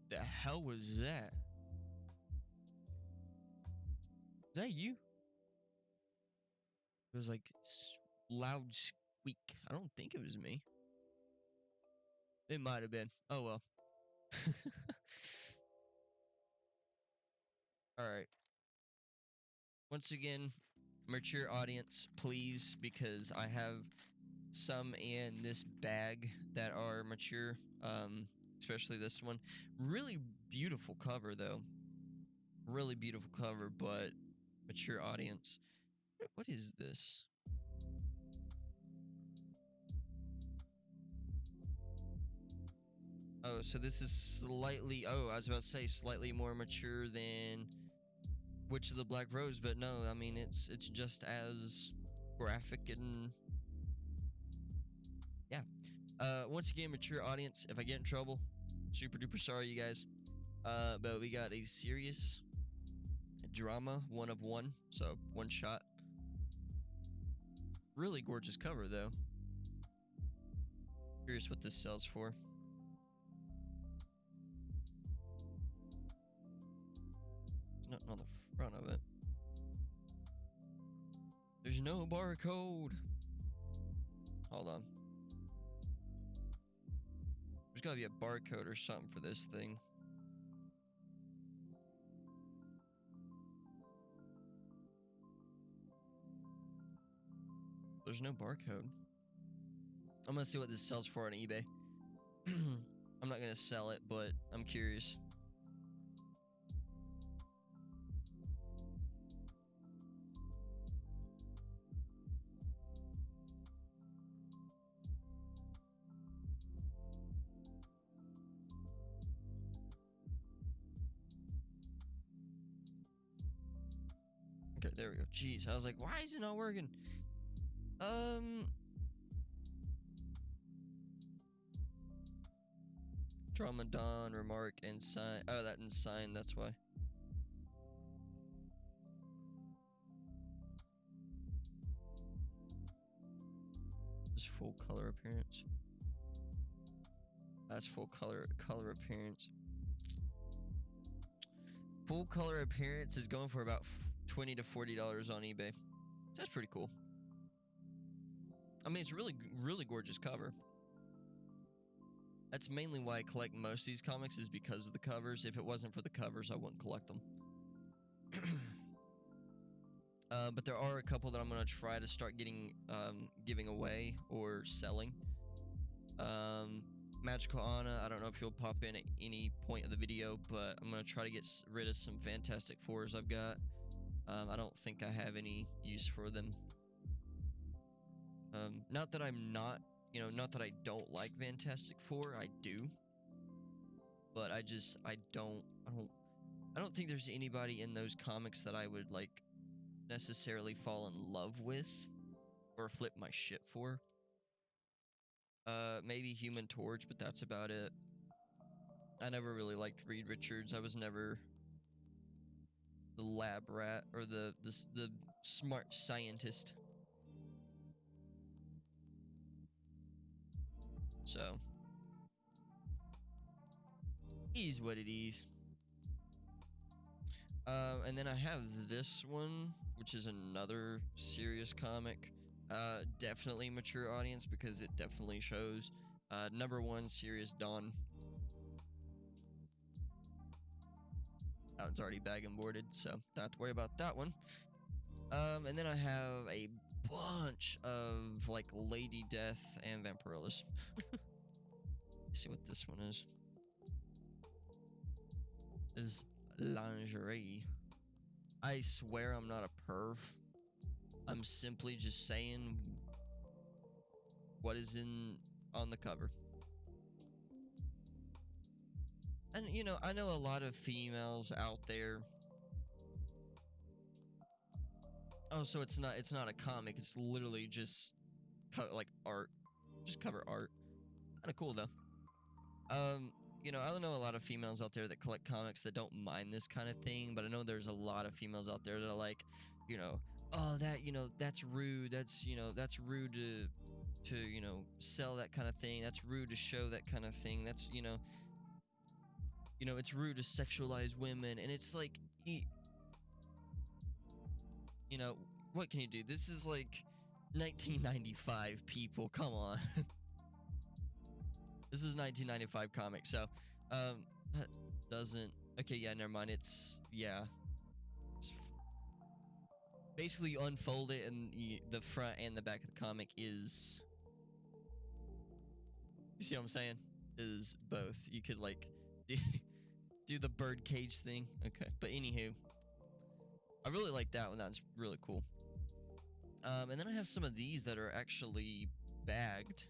The hell was that? Is that you? It was like loud squeak. I don't think it was me. It might have been. Oh well. All right. Once again, mature audience, please, because I have some in this bag that are mature, especially this one. Really beautiful cover, though. Really beautiful cover, but mature audience. What is this? Oh, so this is slightly, oh, I was about to say slightly more mature than Witch of the Black Rose, but no, I mean, it's just as graphic and yeah. Once again, mature audience, if I get in trouble, super duper sorry, you guys. But we got a serious drama, 1 of 1, so 1 shot. Really gorgeous cover, though. Curious what this sells for. Nothing on the front of it. There's no barcode. Hold on. There's gotta be a barcode or something for this thing. There's no barcode. I'm gonna see what this sells for on eBay. I'm not gonna sell it, but I'm curious. Okay, there we go. Jeez, I was like, why is it not working? Dramadan, remark, and sign. Oh, that and sign, that's why. Just full color appearance. That's full color appearance. Full color appearance is going for about $20 to $40 on eBay. That's pretty cool. I mean, it's really gorgeous cover. That's mainly why I collect most of these comics, is because of the covers. If it wasn't for the covers, I wouldn't collect them. But there are a couple that I'm gonna try to start giving away or selling. Magical Anna, I don't know if you'll pop in at any point of the video, but I'm gonna try to get rid of some Fantastic Fours I've got. I don't think I have any use for them. Not that I'm not, not that I don't like Fantastic Four, I do. But I don't think there's anybody in those comics that I would like necessarily fall in love with or flip my shit for. Maybe Human Torch, but that's about it. I never really liked Reed Richards. I was never the lab rat or the smart scientist. So, is what it is. And then I have this one, which is another serious comic. Definitely mature audience because it definitely shows. Number one, Serious Dawn. That one's already bag and boarded, so don't have to worry about that one. And then I have a bunch of like Lady Death and Vampirellas. Let's see what this one is. This is lingerie. I swear I'm not a perv. I'm simply just saying what is on the cover. And you know, I know a lot of females out there. Oh, so it's not a comic. It's literally just like art, just cover art. Kind of cool though. You know, I don't know a lot of females out there that collect comics that don't mind this kind of thing, but I know there's a lot of females out there that are like, you know, oh, that, you know, that's rude. That's, you know, that's rude to, you know, sell that kind of thing. That's rude to show that kind of thing. That's, you know, it's rude to sexualize women. And it's like, you know, what can you do? This is like 1995, people. Come on. This is 1995 comic, so, that doesn't, okay, yeah, never mind, it's basically you unfold it, and the front and the back of the comic is, you see what I'm saying, is both. You could, like, do the birdcage thing, okay, but anywho, I really like that one. That's really cool. And then I have some of these that are actually bagged.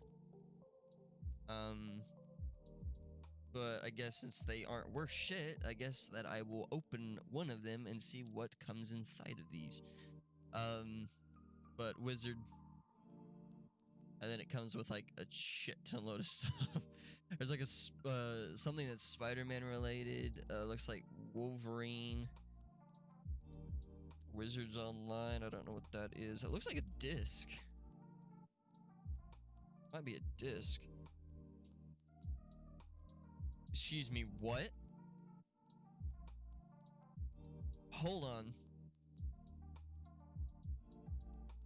But I guess since they aren't worth shit, I guess that I will open one of them and see what comes inside of these. But Wizard. And then it comes with like a shit ton load of stuff. There's like a something that's Spider-Man related. Looks like Wolverine. Wizards Online. I don't know what that is. It looks like a disc. Might be a disc. Excuse me, what? Hold on.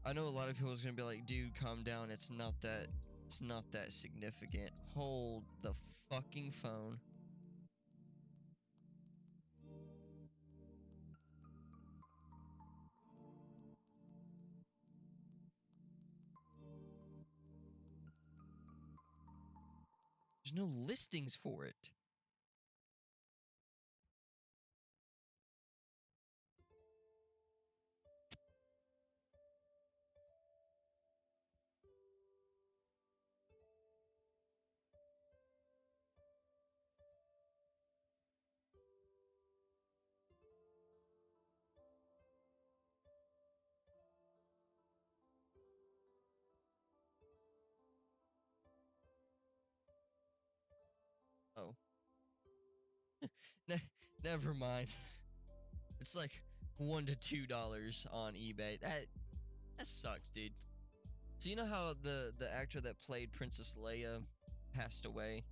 I know a lot of people is gonna be like, dude, calm down. It's not that significant. Hold the fucking phone. There's no listings for it. Oh. Never mind. It's like $1 to $2 on eBay. That sucks, dude. So you know how the actor that played Princess Leia passed away?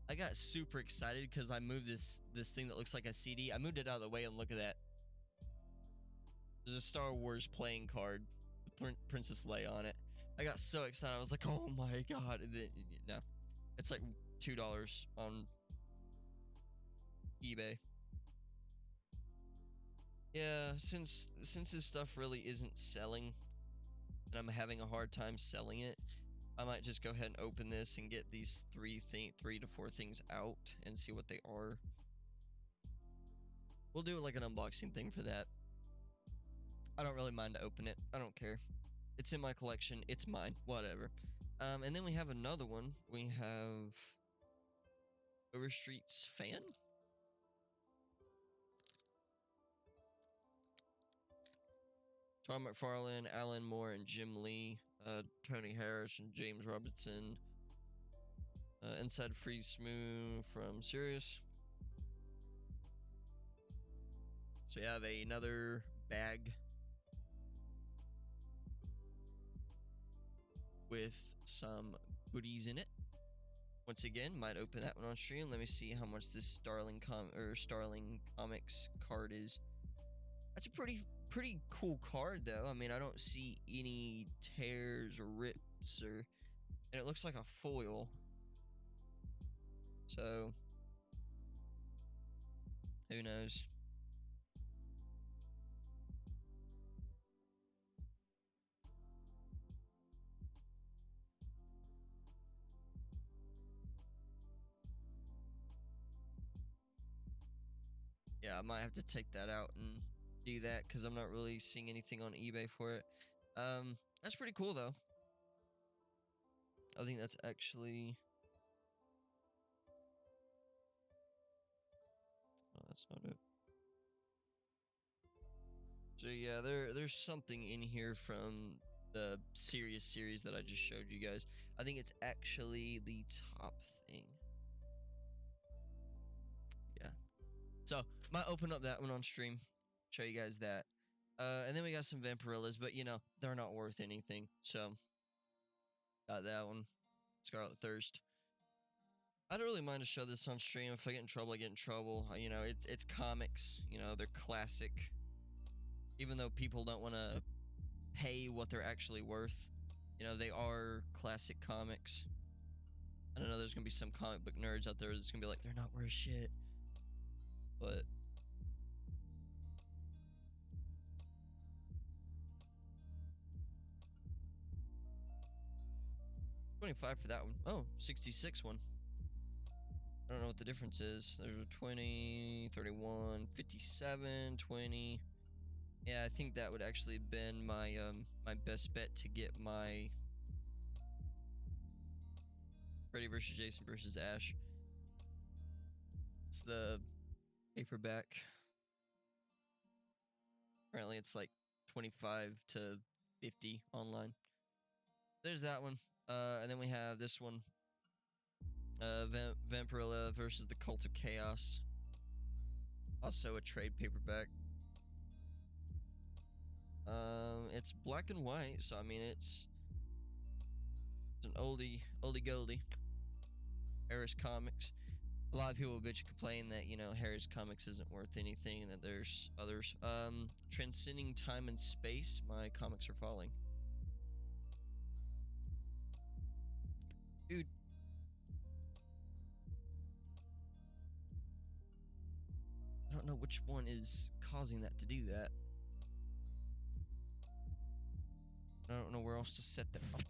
I got super excited because I moved this thing that looks like a CD. I moved it out of the way and look at that. There's a Star Wars playing card with Princess Leia on it. I got so excited. I was like, oh my god. And then, no. It's like $2 on eBay. Yeah, since his stuff really isn't selling, and I'm having a hard time selling it, I might just go ahead and open this and get these three to four things out and see what they are. We'll do like an unboxing thing for that. I don't really mind to open it. I don't care. It's in my collection. It's mine. Whatever. And then we have another one. We have Overstreet's Fan. Tom McFarlane, Alan Moore, and Jim Lee, Tony Harris, and James Robertson. Inside Freeze Smooth from Sirius. So you have another bag with some goodies in it. Once again, might open that one on stream. Let me see how much this Starling Comics card is. That's a pretty cool card though. I mean, I don't see any tears or rips or, and it looks like a foil. So who knows? Yeah, I might have to take that out and do that because I'm not really seeing anything on eBay for it. That's pretty cool though. I think that's actually. Oh, that's not it. So yeah, there's something in here from the Sirius series that I just showed you guys. I think it's actually the top thing. Yeah. So might open up that one on stream, show you guys that. And then we got some Vampirillas, but you know they're not worth anything. So got that one, Scarlet Thirst. I don't really mind to show this on stream. If I get in trouble, I get in trouble. You know, it's comics. You know, they're classic. Even though people don't want to pay what they're actually worth, you know, they are classic comics. I don't know, there's gonna be some comic book nerds out there that's gonna be like, they're not worth shit. But $25 for that one. Oh, 66 one. I don't know what the difference is. There's a 20, 31, 57, 20. Yeah, I think that would actually have been my my best bet to get my Freddy vs. Jason vs. Ash. It's the paperback. Apparently it's like 25 to 50 online. There's that one. And then we have this one. Vampirilla versus the Cult of Chaos. Also a trade paperback. It's black and white, so I mean it's an oldie goldie. Harris Comics. A lot of people bitch and complain that, you know, Harris Comics isn't worth anything and that there's others. Transcending Time and Space, My Comics Are Falling. Dude. I don't know which one is causing that to do that. I don't know where else to set that up.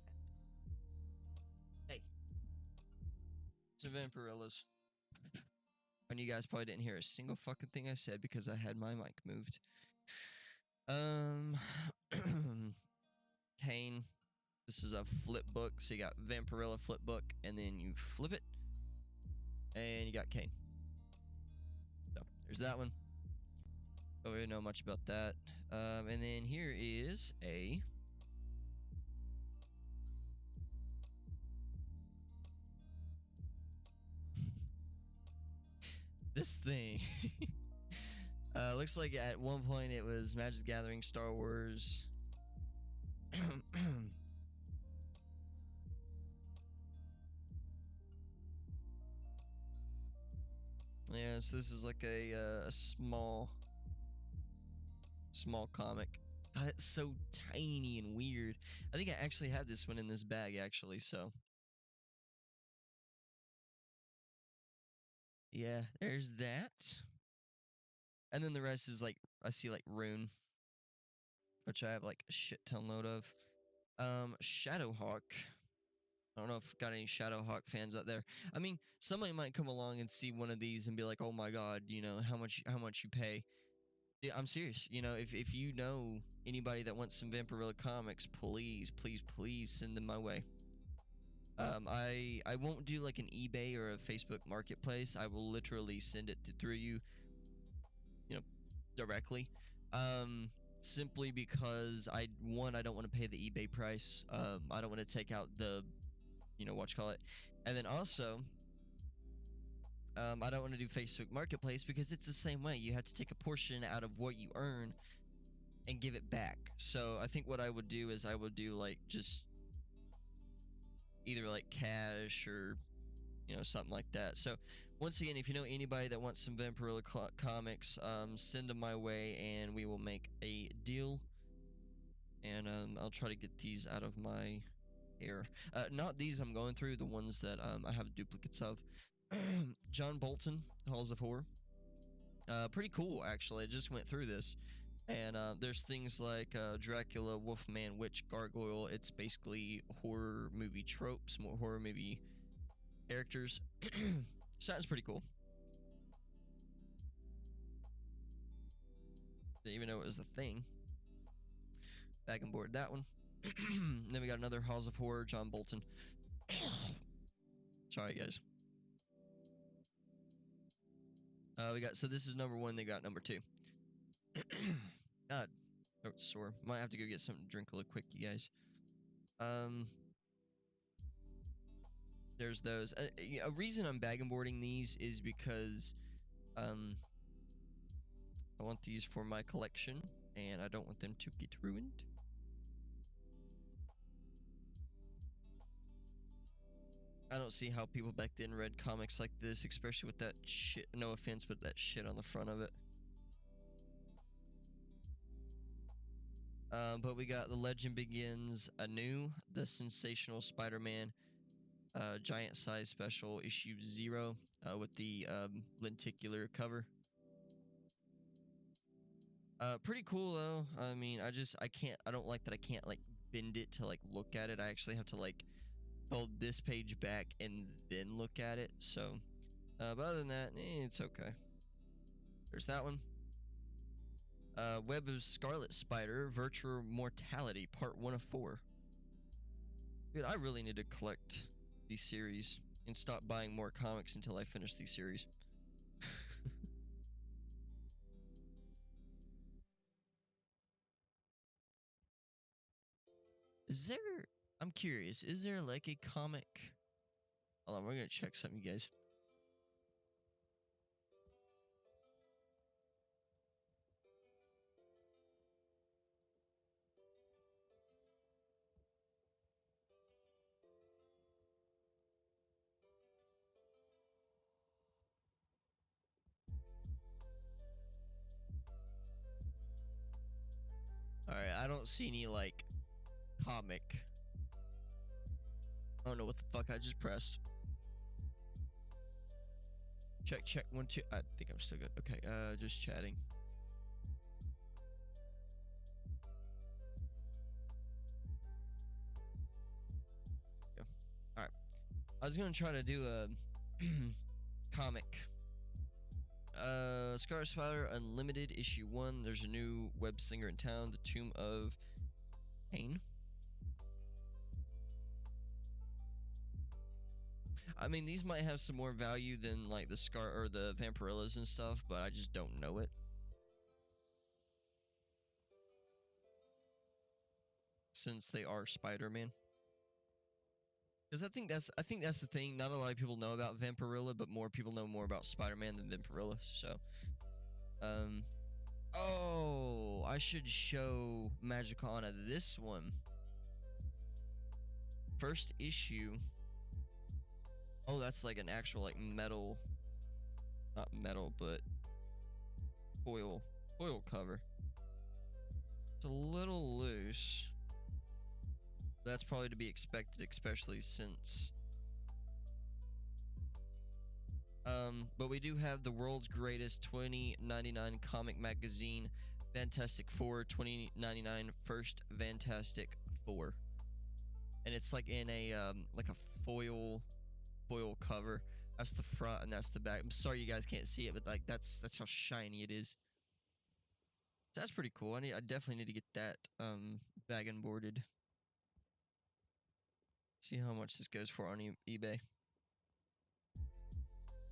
Hey. It's Vampirillas. And you guys probably didn't hear a single fucking thing I said because I had my mic moved. Kane. This is a flip book. So you got Vampirilla flip book, and then you flip it, and you got Kane. So there's that one. Don't really know much about that. And then here is a this thing. Looks like at one point it was Magic the Gathering, Star Wars. Yeah, so this is like a small comic. God, it's so tiny and weird. I think I actually had this one in this bag actually, so. Yeah, there's that. And then the rest is like, I see like Rune, which I have like a shit ton load of. Shadowhawk. I don't know if I've got any Shadowhawk fans out there. I mean, somebody might come along and see one of these and be like, "Oh my god, you know, how much you pay?" Yeah, I'm serious. You know, if you know anybody that wants some Vampirilla comics, please send them my way. I won't do like an eBay or a Facebook Marketplace. I will literally send it through you, you know, directly. Simply because I don't want to pay the eBay price. I don't want to take out the, you know, what you call it, and then also, I don't want to do Facebook Marketplace because it's the same way. You have to take a portion out of what you earn and give it back. So I think what I would do is I would do like just either like cash or, you know, something like that. So Once again, if you know anybody that wants some Vampirilla comics, send them my way and we will make a deal. And I'll try to get these out of my hair. Not these I'm going through, the ones that I have duplicates of. John Bolton, Halls of Horror. Pretty cool, actually. I just went through this. And there's things like Dracula, Wolfman, Witch, Gargoyle. It's basically horror movie tropes, more horror movie characters. Sounds pretty cool. Didn't even know it was a thing. Back and board that one. Then we got another Halls of Horror, John Bolton. Sorry, guys. We got, so this is number 1. They got number 2. God, throat's sore. Might have to go get something to drink really quick, you guys. There's those. A reason I'm bag and boarding these is because I want these for my collection, and I don't want them to get ruined. I don't see how people back then read comics like this, especially with that shit. No offense, but that shit on the front of it. But we got The Legend Begins Anew, The Sensational Spider-Man, Giant Size Special Issue 0, with the lenticular cover. Pretty cool though. I mean, I don't like that I can't like bend it to like look at it. I actually have to like fold this page back and then look at it. So, but other than that, it's okay. There's that one. Web of Scarlet Spider, Virtual Mortality, Part 1 of 4. Dude, I really need to collect these series and stop buying more comics until I finish these series. I'm curious, is there like a comic? Hold on, we're gonna check something, you guys. Alright, I don't see any like comic. I don't know what the fuck I just pressed. Check 1 2. I think I'm still good. Okay, just chatting. Yeah. All right. I was gonna try to do a comic. Scarlet Spider Unlimited Issue 1. There's a new web slinger in town, The Tomb of Pain. I mean, these might have some more value than like the Scar or the Vampirillas and stuff, but I just don't know it. Since they are Spider-Man. Because I think that's the thing. Not a lot of people know about Vampirilla, but more people know more about Spider-Man than Vampirilla. So, oh, I should show Magicana this one. First issue. Oh, that's like an actual like metal, not metal, but foil cover. It's a little loose. That's probably to be expected, especially since but we do have the world's greatest 2099 comic magazine, Fantastic Four 2099 First Fantastic Four. And it's like in a like a foil cover. That's the front and that's the back. I'm sorry you guys can't see it, but like that's how shiny it is. So that's pretty cool. I definitely need to get that bag and boarded. See how much this goes for on eBay.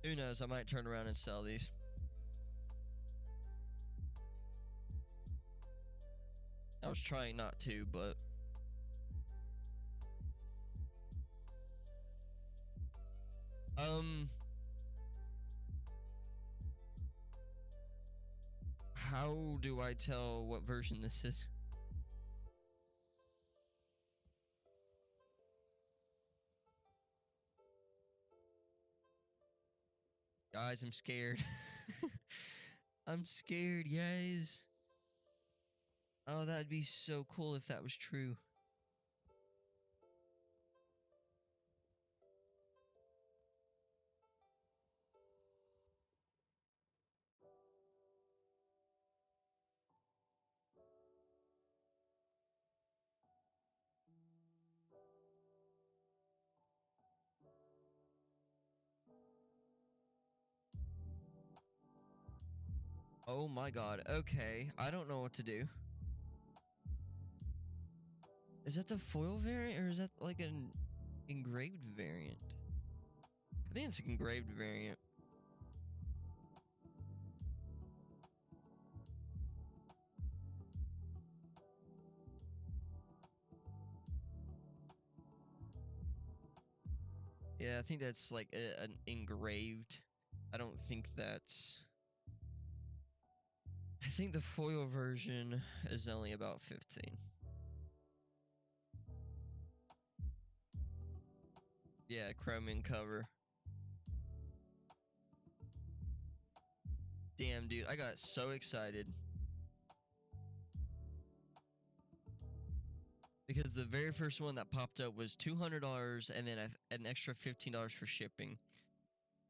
Who knows? I might turn around and sell these. I was trying not to, but how do I tell what version this is? Guys, I'm scared. I'm scared, guys. Oh, that'd be so cool if that was true. Oh my god. Okay, I don't know what to do. Is that the foil variant or is that like an engraved variant? I think it's an engraved variant. Yeah, I think that's like an engraved. I don't think that's. I think the foil version is only about 15. Yeah, chromium cover. Damn, dude, I got so excited. Because the very first one that popped up was $200 and then an extra $15 for shipping.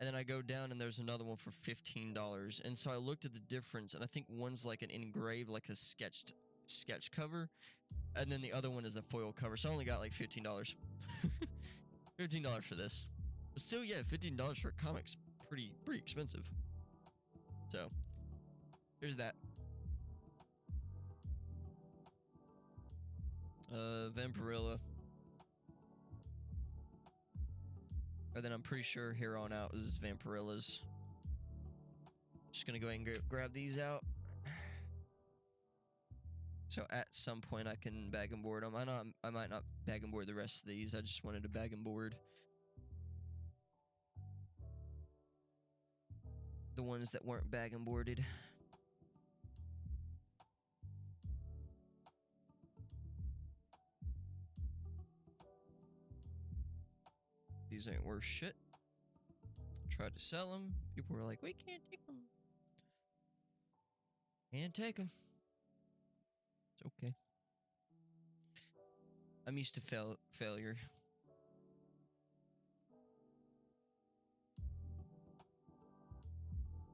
And then I go down and there's another one for $15. And so I looked at the difference and I think one's like an engraved, like a sketch cover. And then the other one is a foil cover. So I only got like $15. $15 for this. But still, yeah, $15 for a comic's pretty expensive. So, here's that. Vampirilla. And then I'm pretty sure here on out is Vampirillas. Just gonna go ahead and grab these out. So at some point I can bag and board them. I might not bag and board the rest of these. I just wanted to bag and board the ones that weren't bag and boarded. These ain't worth shit. Tried to sell them. People were like, we can't take them. Can't take them. It's okay. I'm used to failure.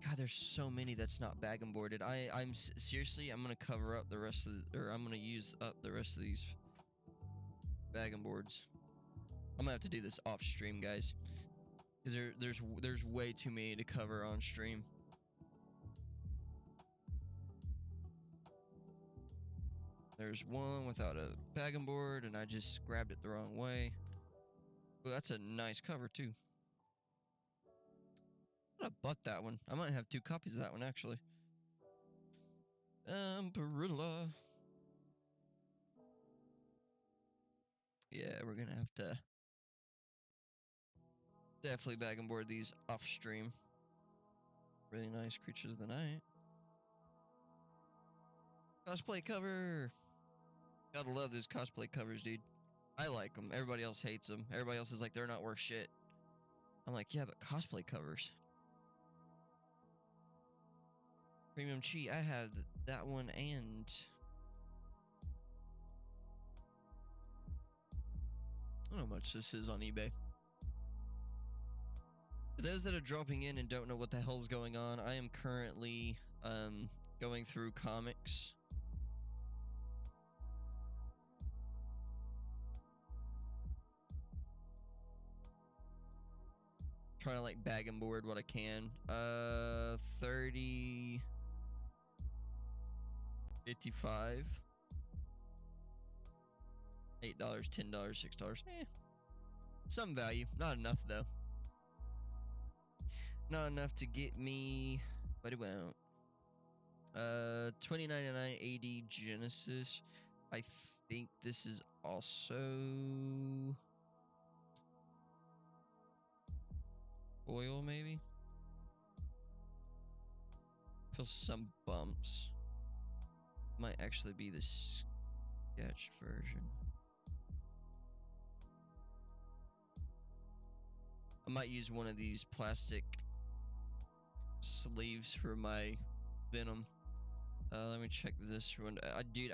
God, there's so many that's not bag and boarded. I'm seriously, I'm gonna cover up the rest of or I'm gonna use up the rest of these bag and boards. I'm gonna have to do this off stream, guys, because there's way too many to cover on stream. There's one without a bag and board, and I just grabbed it the wrong way. Oh, that's a nice cover too. I bought that one. I might have 2 copies of that one actually. Vampirilla. Yeah, we're gonna have to definitely bag and board these off stream. Really nice creatures of the night. Cosplay cover. Gotta love those cosplay covers, dude. I like them. Everybody else hates them. Everybody else is like, they're not worth shit. I'm like, yeah, but cosplay covers. Premium Chi, I have that one and... I don't know how much this is on eBay. For those that are dropping in and don't know what the hell's going on, I am currently going through comics. Trying to like bag and board what I can. 30, 55, $8, $10, $6. Some value, not enough though. Not enough to get me, but it won't. 2099 AD Genesis. I think this is also foil, maybe. Feel some bumps. Might actually be the sketched version. I might use one of these plastic sleeves for my Venom. Let me check this one. Dude,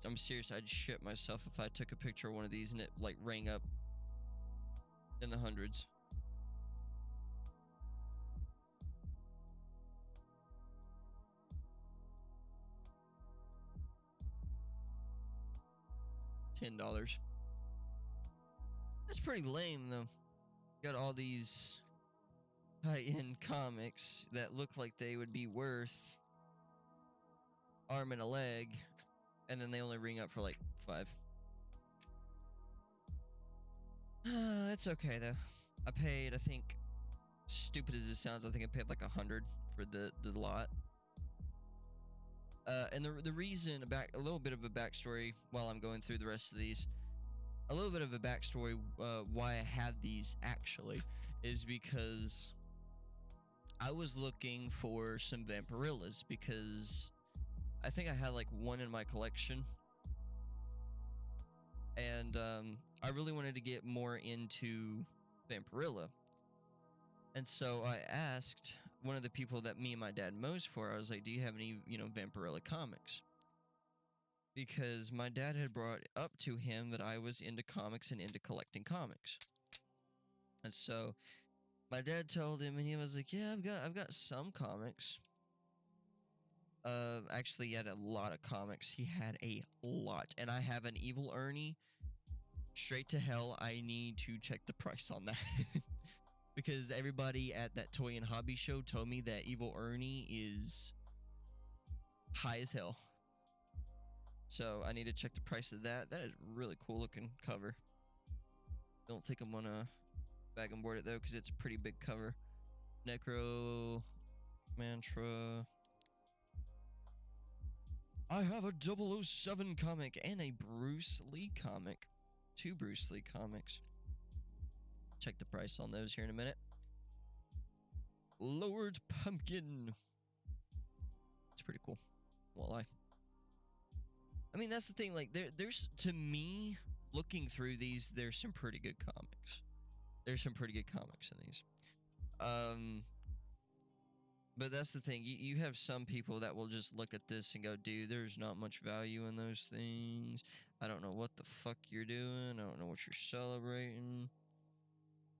I'm serious. I'd shit myself if I took a picture of one of these and it like rang up in the hundreds. $10. That's pretty lame though. Got all these high-end comics that look like they would be worth arm and a leg, and then they only ring up for like 5. It's okay though. I paid, I think, stupid as it sounds, I think I paid like 100 for the lot. And the reason, a little bit of a backstory while I'm going through the rest of these. A little bit of a backstory why I have these actually is because I was looking for some Vampirillas because I think I had like one in my collection, and I really wanted to get more into Vampirilla. And so I asked one of the people that me and my dad mows for, I was like, do you have any, Vampirilla comics? Because my dad had brought up to him that I was into comics and into collecting comics. And so my dad told him, and he was like, yeah, I've got some comics. Actually, he had a lot of comics. He had a lot. And I have an Evil Ernie. Straight to hell, I need to check the price on that. Because everybody at that toy and hobby show told me that Evil Ernie is high as hell. So I need to check the price of that. That is really cool looking cover. Don't think I'm gonna bag and board it though, because it's a pretty big cover. Necro Mantra. I have a 007 comic and a Bruce Lee comic. 2 Bruce Lee comics. Check the price on those here in a minute. Lord Pumpkin. It's pretty cool. Won't lie. I mean, that's the thing. Like, there's to me, looking through these, there's some pretty good comics. There's some pretty good comics in these. But that's the thing. You have some people that will just look at this and go, dude, there's not much value in those things. I don't know what the fuck you're doing. I don't know what you're celebrating.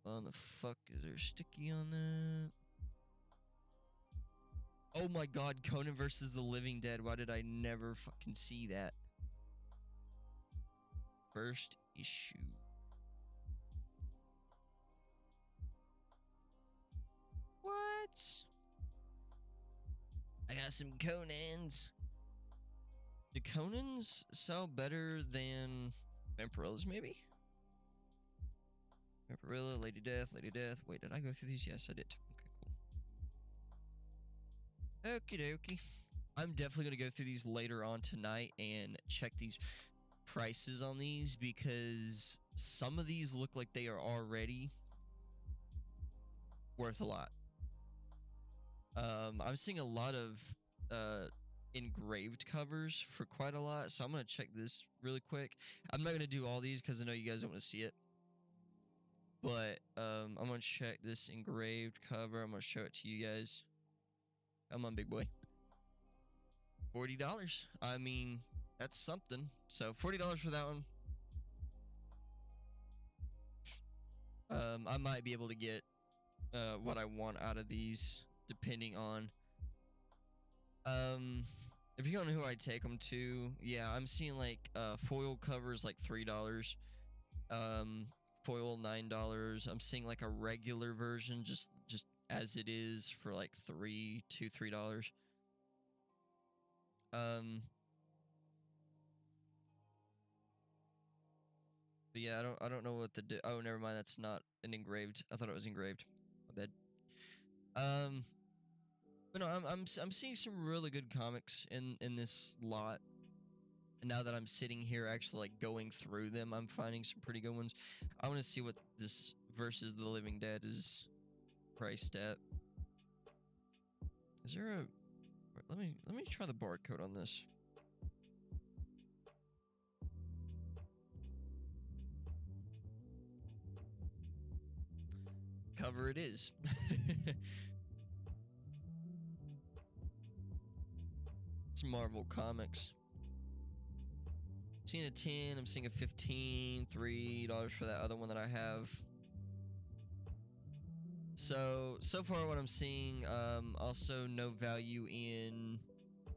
What the fuck is there sticky on that? Oh my god, Conan versus the Living Dead. Why did I never fucking see that? First issue. What? I got some Conans. Do Conans sell better than Vampirillas, maybe? Vampirilla, Lady Death, Lady Death. Wait, did I go through these? Yes, I did. Okay, cool. Okie dokie. I'm definitely going to go through these later on tonight and check these prices on these, because some of these look like they are already worth a lot. I'm seeing a lot of engraved covers for quite a lot, so I'm going to check this really quick. I'm not going to do all these because I know you guys don't want to see it. But I'm going to check this engraved cover. I'm going to show it to you guys. Come on, big boy. $40. I mean, that's something. So $40 for that one. I might be able to get what I want out of these, depending on depending on who I take them to. Yeah, I'm seeing like foil covers like $3. Foil $9. I'm seeing like a regular version just as it is for like $3. But yeah, I don't know what the oh, never mind, that's not an engraved. I thought it was engraved. My bad. But no, I'm seeing some really good comics in this lot. And now that I'm sitting here actually like going through them, I'm finding some pretty good ones. I want to see what this versus the Living Dead is priced at. Is there a let me try the barcode on this. Cover it is. It's Marvel Comics. Seeing a 10, I'm seeing a 15, $3 for that other one that I have. So far what I'm seeing, also no value in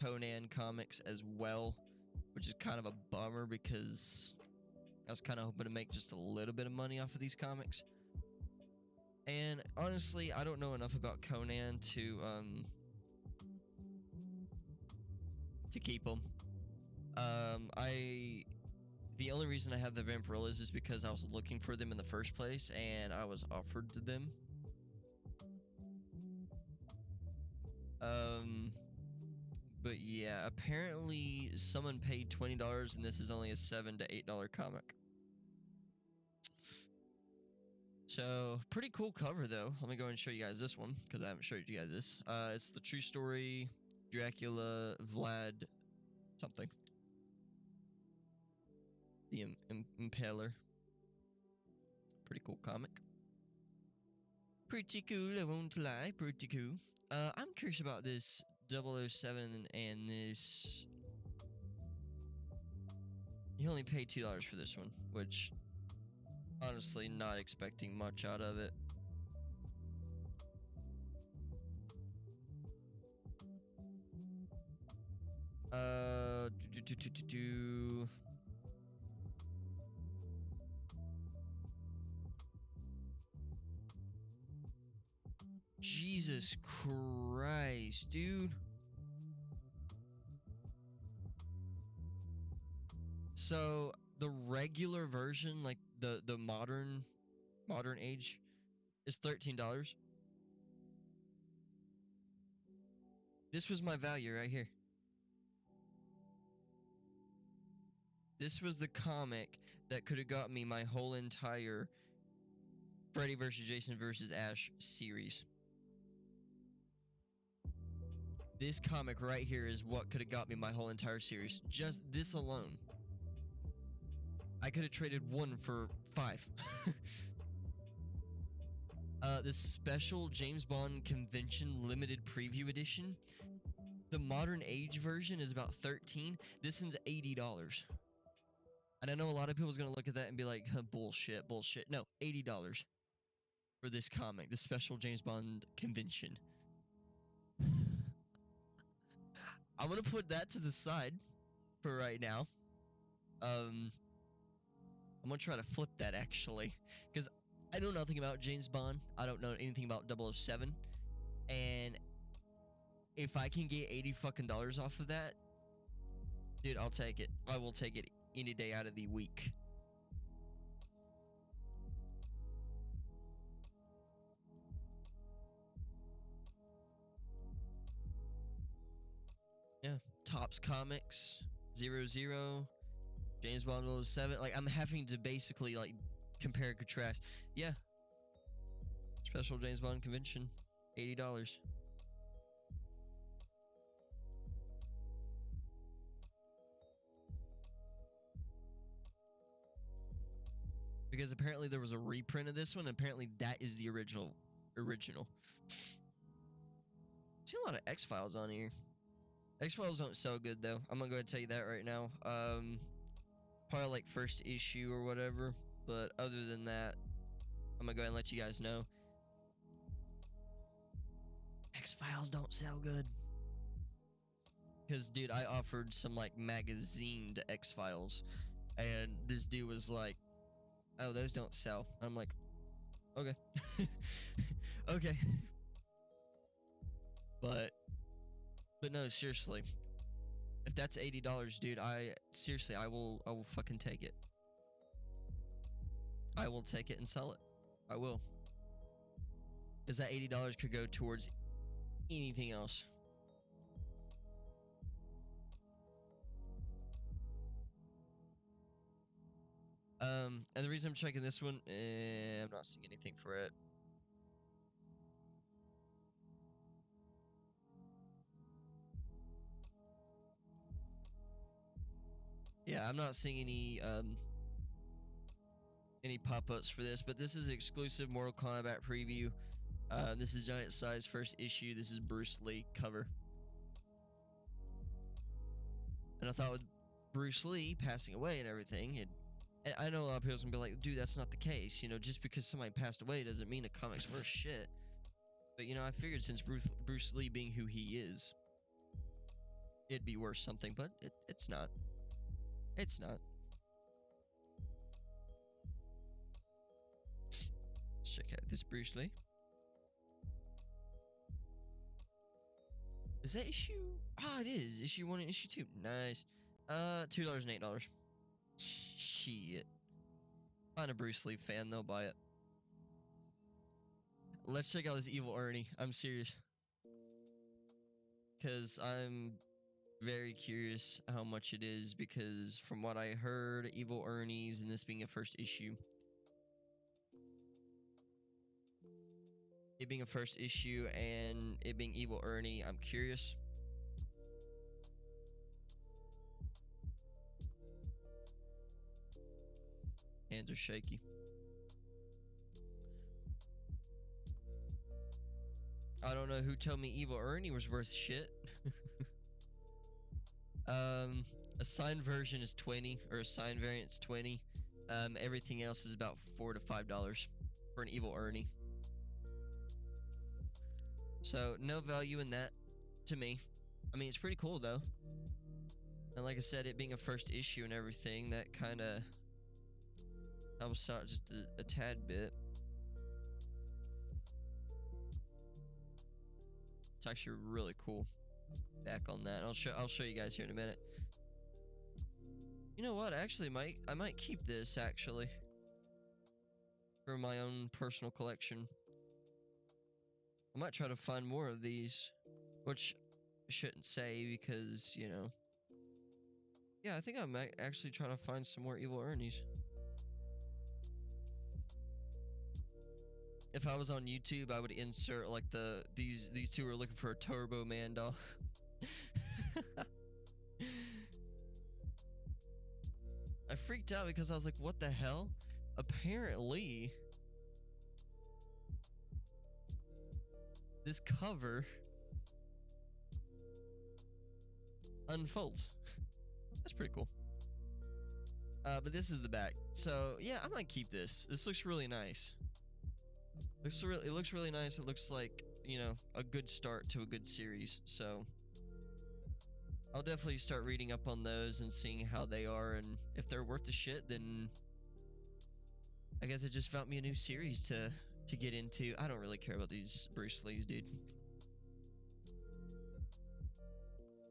Conan comics as well, which is kind of a bummer because I was kind of hoping to make just a little bit of money off of these comics. And honestly, I don't know enough about Conan to keep them. The only reason I have the Vampirillas is because I was looking for them in the first place and I was offered them. But yeah, apparently someone paid $20 and this is only a $7 to $8 comic. So, pretty cool cover though. Let me go and show you guys this one, because I haven't showed you guys this. It's the true story, Dracula, Vlad, something. The Impaler. Pretty cool comic. Pretty cool, I won't lie, pretty cool. I'm curious about this 007 and this. You only paid $2 for this one, which honestly not expecting much out of it. Jesus Christ, dude. So the regular version, like the modern age, is $13. This was my value right here. This was the comic that could have got me my whole entire Freddy vs. Jason vs. Ash series. This comic right here is what could have got me my whole entire series. Just this alone. I could have traded 1 for 5. This special James Bond Convention limited preview edition. The modern age version is about $13. This one's $80. And I know a lot of people's gonna look at that and be like, bullshit. No, $80 for this comic, the special James Bond Convention. I'm gonna put that to the side for right now. I'm gonna try to flip that actually, because I know nothing about James Bond. I don't know anything about 007, and if I can get $80 fucking off of that, dude, I'll take it. I will take it any day out of the week. Yeah, Topps Comics 00, James Bond 007. Like, I'm having to basically like compare and contrast. Yeah, special James Bond Convention, $80. Because apparently there was a reprint of this one, and apparently that is the original. See a lot of X-Files on here. X-Files don't sell good though. I'm gonna go ahead and tell you that right now. Probably like first issue or whatever. But other than that, I'm gonna go ahead and let you guys know. X-Files don't sell good. Because, dude, I offered some like magazined X-Files, and this dude was like, "Oh, those don't sell." I'm like, "Okay, okay." But no, seriously, if that's $80, dude, I will fucking take it. I will take it and sell it. I will. Because that $80 could go towards anything else. And the reason I'm checking this one, I'm not seeing anything for it. Yeah, I'm not seeing any pop-ups for this, but this is exclusive Mortal Kombat preview. This is giant size first issue. This is Bruce Lee cover. And I thought with Bruce Lee passing away and everything, and I know a lot of people's gonna be like, dude, that's not the case. You know, just because somebody passed away doesn't mean the comics were shit. But you know, I figured since Bruce Lee being who he is, it'd be worth something, but it's not. It's not. Let's check out this Bruce Lee. Is that issue? Ah, it is. Issue 1 and issue 2. Nice. $2 and $8. Shit. Find a Bruce Lee fan, they'll buy it. Let's check out this Evil Ernie. I'm serious. Because I'm very curious how much it is, because from what I heard, Evil Ernie's and this being a first issue. It being a first issue and it being Evil Ernie, I'm curious. Hands are shaky. I don't know who told me Evil Ernie was worth shit. A signed version is 20, or a signed variant's 20. Everything else is about $4 to $5 for an Evil Ernie. So no value in that to me. I mean, it's pretty cool though. And like I said, it being a first issue and everything, that kind of helps out just a tad bit. It's actually really cool. Back on that, I'll show you guys here in a minute. You know what? Actually, I might keep this actually for my own personal collection. I might try to find more of these, which I shouldn't say because, you know. Yeah, I think I might actually try to find some more Evil Ernies. If I was on YouTube, I would insert like these two are looking for a Turbo Man doll. I freaked out because I was like, what the hell? Apparently, this cover unfolds. That's pretty cool. But this is the back. So yeah, I might keep this. This looks really nice. It looks really nice. It looks like, you know, a good start to a good series. So I'll definitely start reading up on those and seeing how they are, and if they're worth the shit, then I guess it just found me a new series to get into. I don't really care about these Bruce Lees, dude.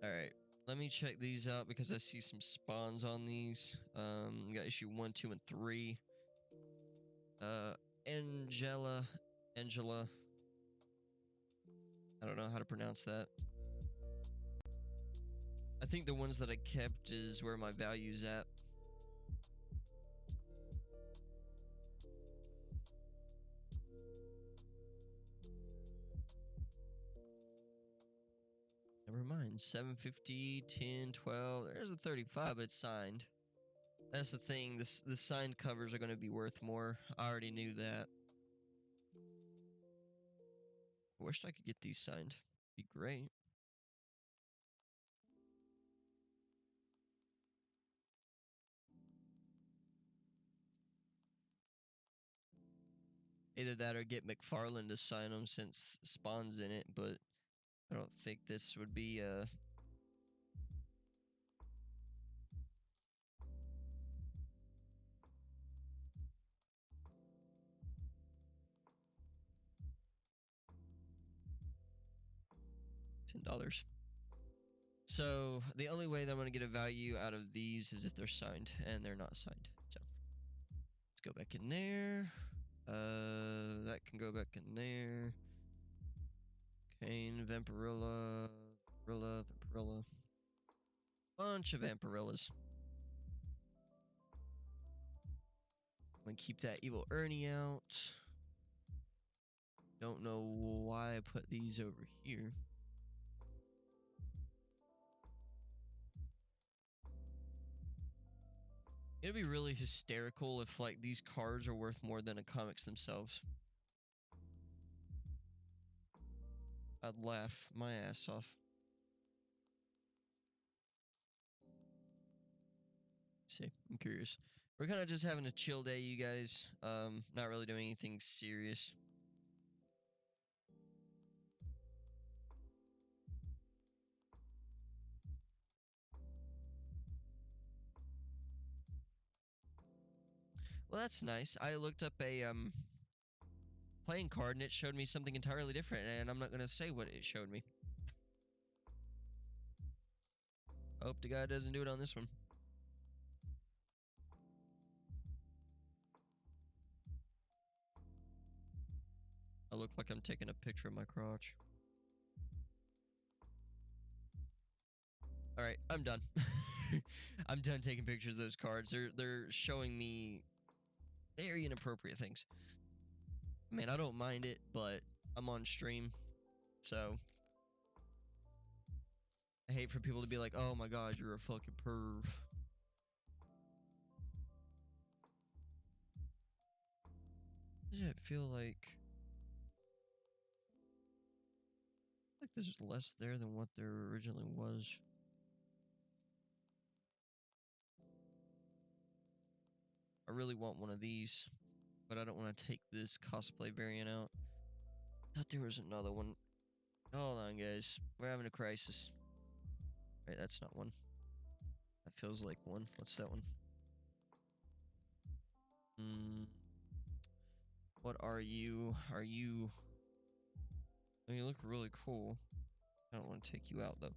Alright, let me check these out because I see some spawns on these. We got issue 1, 2, and 3. Angela. I don't know how to pronounce that. I think the ones that I kept is where my value's at. Never mind. 750, 10, 12. There's a 35, but it's signed. That's the thing. The signed covers are going to be worth more. I already knew that. I wished I could get these signed. Be great. Either that or get McFarlane to sign them since Spawn's in it, but I don't think this would be $10. So the only way that I'm gonna get a value out of these is if they're signed, and they're not signed. So let's go back in there. That can go back in there. Kane, Vampirilla, Vampirilla. Bunch of Vampirillas. I'm gonna keep that Evil Ernie out. Don't know why I put these over here. It'd be really hysterical if, like, these cards are worth more than the comics themselves. I'd laugh my ass off. say? I'm curious. We're kind of just having a chill day, you guys. Not really doing anything serious. Well, that's nice. I looked up a playing card and it showed me something entirely different, and I'm not gonna say what it showed me. Hope the guy doesn't do it on this one. I look like I'm taking a picture of my crotch. All right, I'm done. I'm done taking pictures of those cards. They're showing me very inappropriate things. I mean, I don't mind it, but I'm on stream, so I hate for people to be like, "Oh my god, you're a fucking perv." Does it feel like there's less there than what there originally was? I really want one of these, but I don't want to take this cosplay variant out. Thought there was another one. Hold on, guys. We're having a crisis. Right, that's not one. That feels like one. What's that one? What are you? Are you... Oh, you look really cool. I don't want to take you out, though.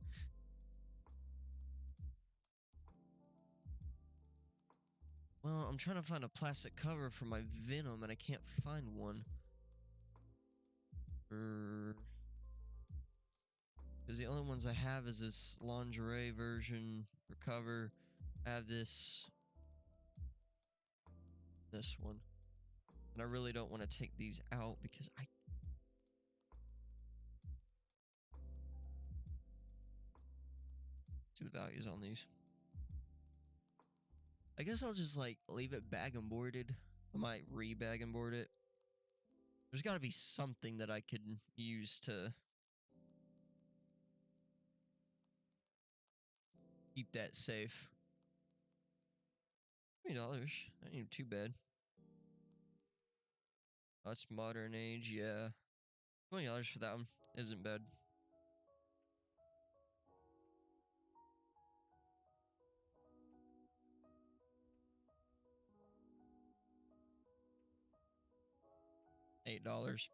Well, I'm trying to find a plastic cover for my Venom, and I can't find one. Because the only ones I have is this lingerie version for cover. I have this one. And I really don't want to take these out because I... See the values on these. I guess I'll just, like, leave it bag and boarded. I might re-bag and board it. There's gotta be something that I could use to keep that safe. $20. That ain't too bad. That's modern age, yeah. $20 for that one isn't bad. $8.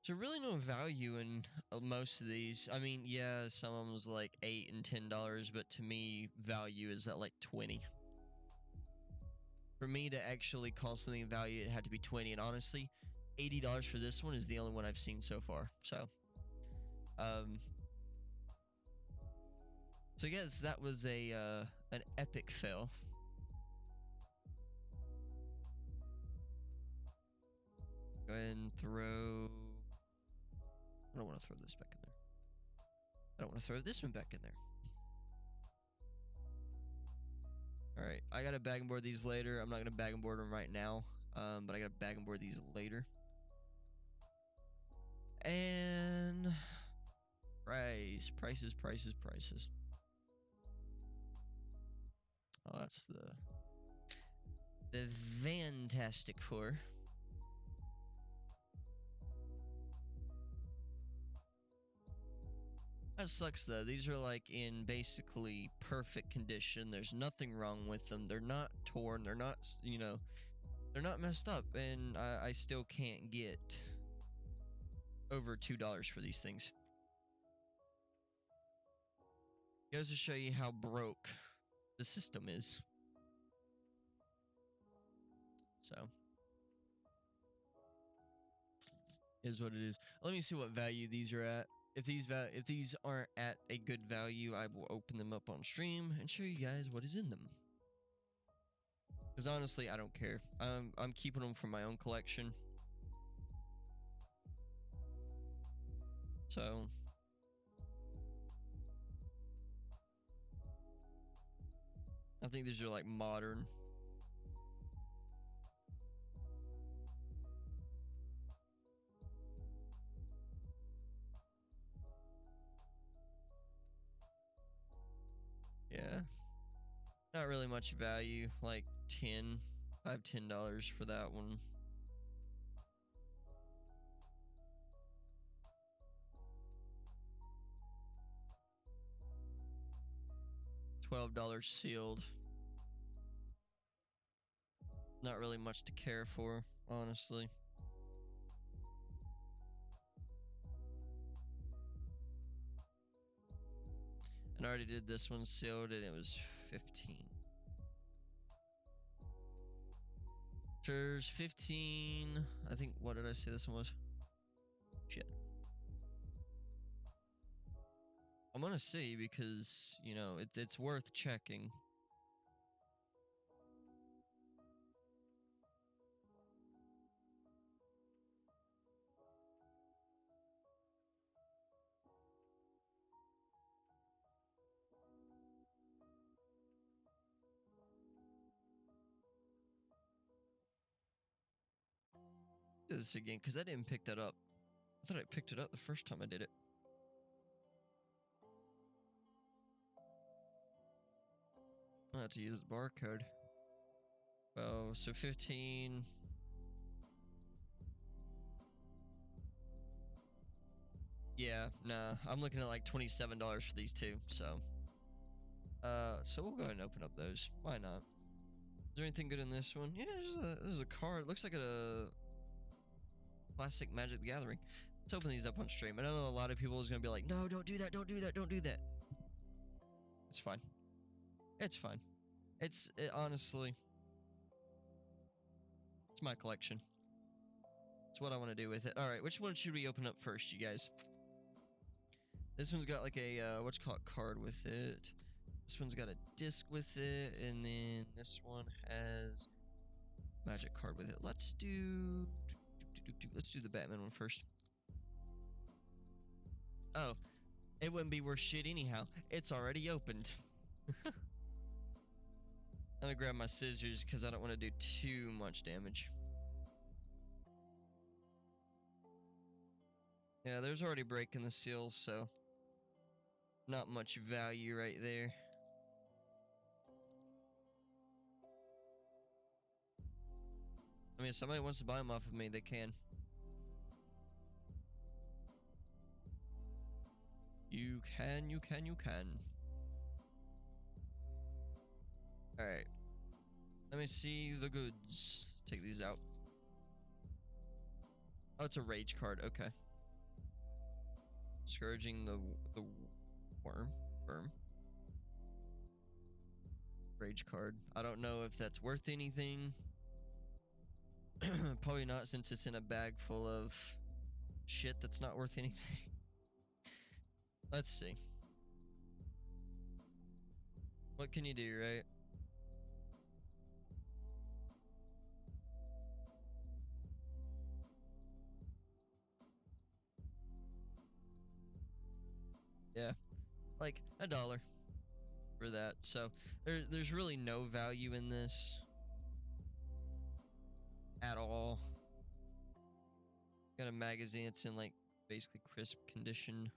So really no value in most of these. I mean, yeah, some of them's like $8 and $10, but to me, value is at like 20. For me to actually call something value, it had to be 20, and honestly, $80 for this one is the only one I've seen so far. So I guess that was a an epic fail. Go ahead and throw... I don't want to throw this back in there. I don't want to throw this one back in there. Alright, I gotta bag and board these later. I'm not gonna bag and board them right now, but I gotta bag and board these later. And... Prices. Oh, that's the Fantastic Four. That sucks though. These are like in basically perfect condition. There's nothing wrong with them. They're not torn. They're not, you know, they're not messed up. And I still can't get over $2 for these things. Goes to show you how broke the system is. So, is what it is. Let me see what value these are at. If these aren't at a good value, I will open them up on stream and show you guys what is in them. Because honestly, I don't care. I'm keeping them for my own collection. So, I think these are like modern. Yeah. Not really much value, like $10 for that one. $12 sealed. Not really much to care for, honestly. And I already did this one sealed and it was 15. There's 15. I think, what did I say this one was? Shit. I'm gonna see because, you know, it's worth checking. Do this again because I didn't pick that up. I thought I picked it up the first time I did it. I have to use the barcode. Oh, so 15. Yeah, nah. I'm looking at like $27 for these two, so. So we'll go ahead and open up those. Why not? Is there anything good in this one? Yeah, this is a card. It looks like a classic Magic the Gathering. Let's open these up on stream. I know a lot of people is gonna be like, no, don't do that, don't do that, don't do that. It's fine. It's fine. Honestly, it's my collection. It's what I want to do with it. All right, which one should we open up first, you guys? This one's got like a what's called card with it. This one's got a disc with it, and then this one has Magic card with it. Let's do the Batman one first. Oh, it wouldn't be worth shit anyhow. It's already opened. I'm gonna grab my scissors because I don't want to do too much damage. Yeah, there's already breaking the seal, so not much value right there. I mean, if somebody wants to buy them off of me, they can. You can. Alright. Let me see the goods. Take these out. Oh, it's a rage card. Okay. Scourging the worm. Rage card. I don't know if that's worth anything. Probably not, since it's in a bag full of shit that's not worth anything. Let's see. What can you do, right? Yeah, like $1 for that. So there's really no value in this at all. Got a magazine. It's in like basically crisp condition.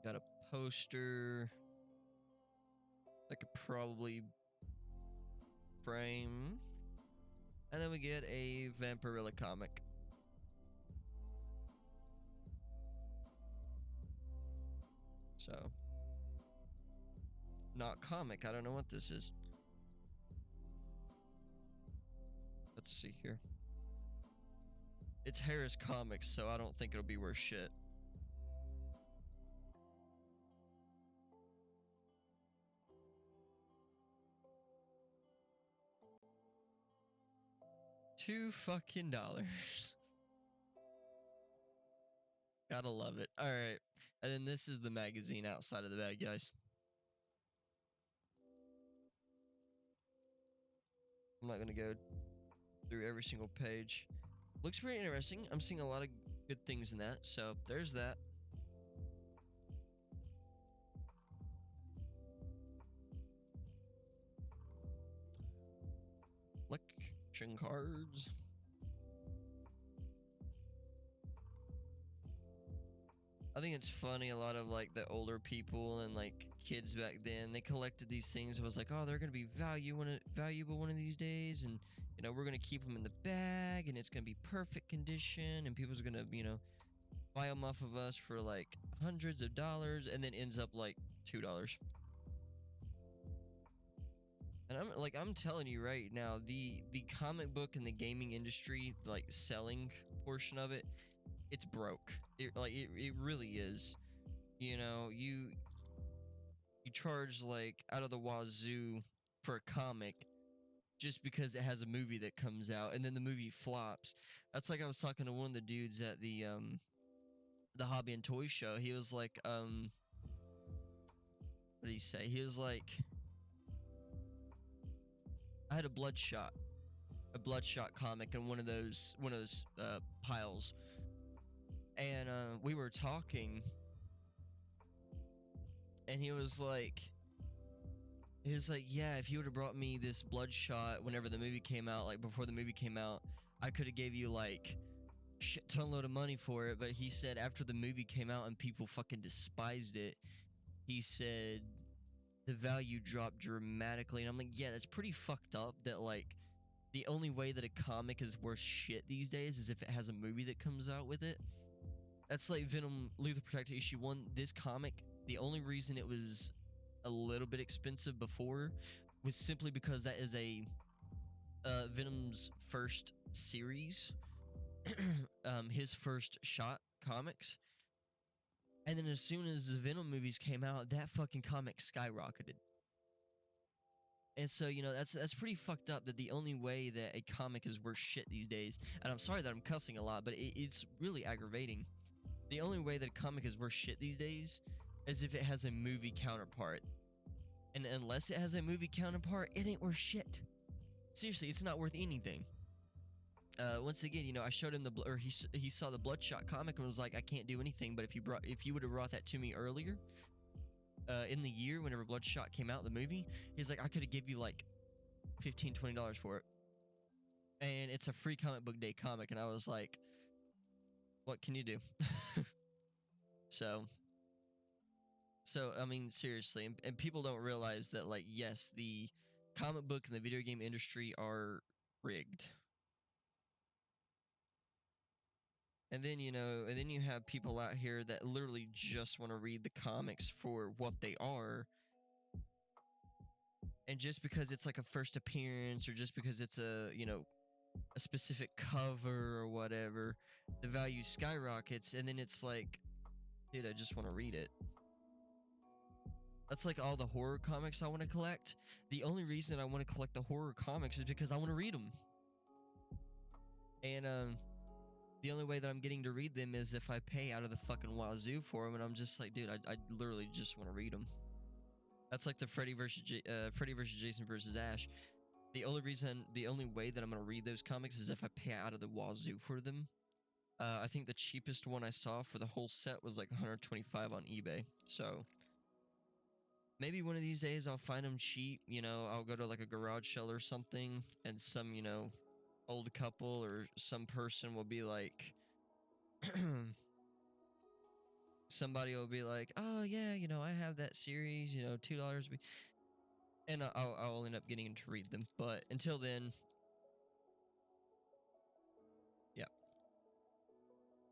Got a poster. I could probably frame. And then we get a Vampirilla comic. So, not comic. I don't know what this is. Let's see here. It's Harris Comics, so I don't think it'll be worth shit. $2 fucking. Gotta love it. All right. And then this is the magazine outside of the bag, guys. I'm not gonna go through every single page. Looks pretty interesting. I'm seeing a lot of good things in that. So there's that. Collection cards. I think it's funny. A lot of like the older people and like kids back then, they collected these things. It was like, oh, they're gonna be valuable one of these days, and you know we're gonna keep them in the bag, and it's gonna be perfect condition, and people's gonna buy them off of us for like hundreds of dollars, and then ends up like $2. And I'm telling you right now, the comic book and the gaming industry, like selling portion of it, it's broke. It really is. You charge like out of the wazoo for a comic just because it has a movie that comes out and then the movie flops. That's like I was talking to one of the dudes at the hobby and toy show. He was like, what did he say? He was like, I had a Bloodshot comic in one of those piles, and we were talking, and he was like, yeah, if you would have brought me this Bloodshot whenever the movie came out, like before the movie came out, I could have gave you like shit ton load of money for it. But he said after the movie came out and people fucking despised it, he said the value dropped dramatically. And I'm like, yeah, that's pretty fucked up that like the only way that a comic is worth shit these days is if it has a movie that comes out with it. That's like Venom Lethal Protector issue 1. This comic, the only reason it was a little bit expensive before was simply because that is a Venom's first series, his first shot comics. And then as soon as the Venom movies came out, that fucking comic skyrocketed. And so, that's pretty fucked up that the only way that a comic is worth shit these days, and I'm sorry that I'm cussing a lot, but it's really aggravating. The only way that a comic is worth shit these days is if it has a movie counterpart. And unless it has a movie counterpart, it ain't worth shit. Seriously, it's not worth anything. Once again, I showed him he saw the Bloodshot comic and was like, I can't do anything, but if you would have brought that to me earlier, in the year whenever Bloodshot came out, the movie, he's like, I could have give you like $15-20 for it, and it's a free comic book day comic. And I was like, what can you do? so I mean, seriously, and people don't realize that, like, yes, the comic book and the video game industry are rigged. And then, you have people out here that literally just want to read the comics for what they are. And just because it's like a first appearance, or just because it's a specific cover or whatever, the value skyrockets. And then it's like, dude, I just want to read it. That's like all the horror comics I want to collect. The only reason I want to collect the horror comics is because I want to read them. And the only way that I'm getting to read them is if I pay out of the fucking wazoo for them. And I'm just like, dude, I literally just want to read them. That's like the Freddy versus Jason versus Ash. The only way that I'm gonna read those comics is if I pay out of the wazoo for them. I think the cheapest one I saw for the whole set was like $125 on eBay. So maybe one of these days I'll find them cheap. I'll go to like a garage sale or something, and some old couple or some person will be like, somebody will be like, oh yeah, I have that series, $2, and I'll end up getting to read them. But until then, yeah.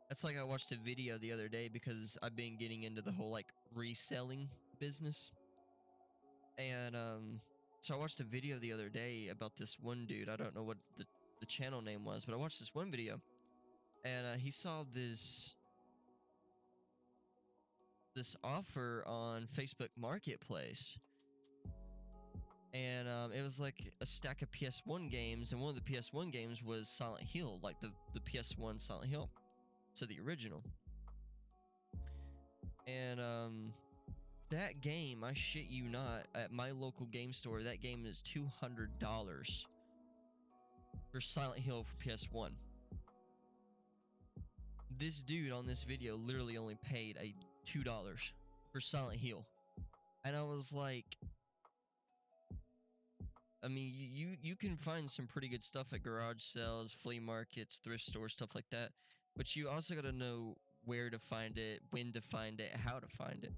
That's like I watched a video the other day because I've been getting into the whole like reselling business. And so I watched a video the other day about this one dude. I don't know what the channel name was, but I watched this one video, and he saw this offer on Facebook Marketplace. And it was like a stack of PS1 games, and one of the PS1 games was Silent Hill, like the PS1 Silent Hill, so the original. And that game, I shit you not, at my local game store, that game is $200 for Silent Hill for PS1. This dude on this video literally only paid $2 for Silent Hill, and I was like, I mean, you can find some pretty good stuff at garage sales, flea markets, thrift stores, stuff like that. But you also got to know where to find it, when to find it, how to find it.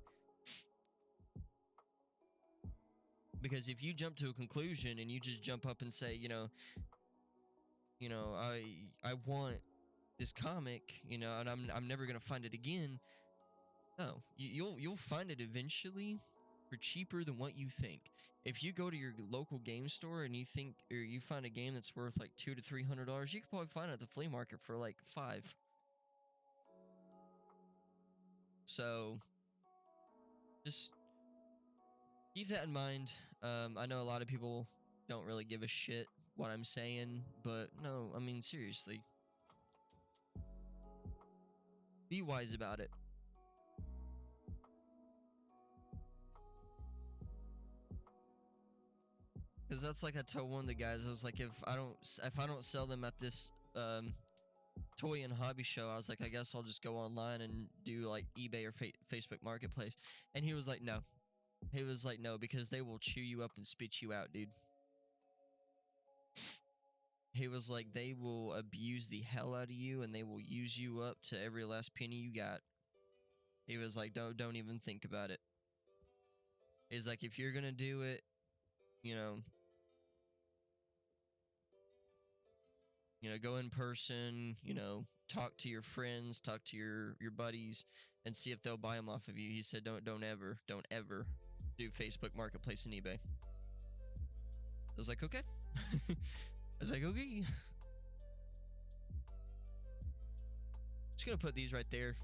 Because if you jump to a conclusion and you just jump up and say, I want this comic, and I'm never gonna find it again. No, you'll find it eventually for cheaper than what you think. If you go to your local game store and you find a game that's worth like $200 to $300, you could probably find it at the flea market for like $5. So just keep that in mind. I know a lot of people don't really give a shit what I'm saying, but no, I mean, seriously. Be wise about it. Because that's like I told one of the guys, I was like, if I don't sell them at this toy and hobby show, I was like, I guess I'll just go online and do like eBay or Facebook Marketplace. And he was like, no. He was like, no, because they will chew you up and spit you out, dude. He was like, they will abuse the hell out of you and they will use you up to every last penny you got. He was like, don't even think about it. He's like, if you're gonna do it, go in person, talk to your friends, talk to your buddies, and see if they'll buy them off of you. He said, don't ever do Facebook Marketplace and eBay. I was like, okay. I was like, okay. Just gonna put these right there,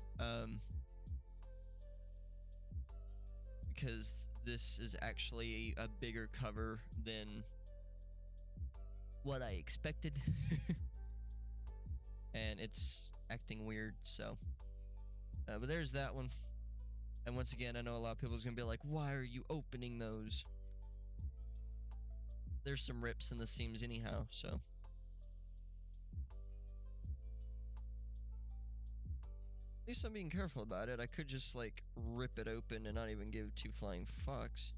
because this is actually a bigger cover than what I expected. And it's acting weird, so but there's that one. And once again, I know a lot of people's gonna be like, why are you opening those? There's some rips in the seams anyhow, so at least I'm being careful about it. I could just like rip it open and not even give two flying fucks.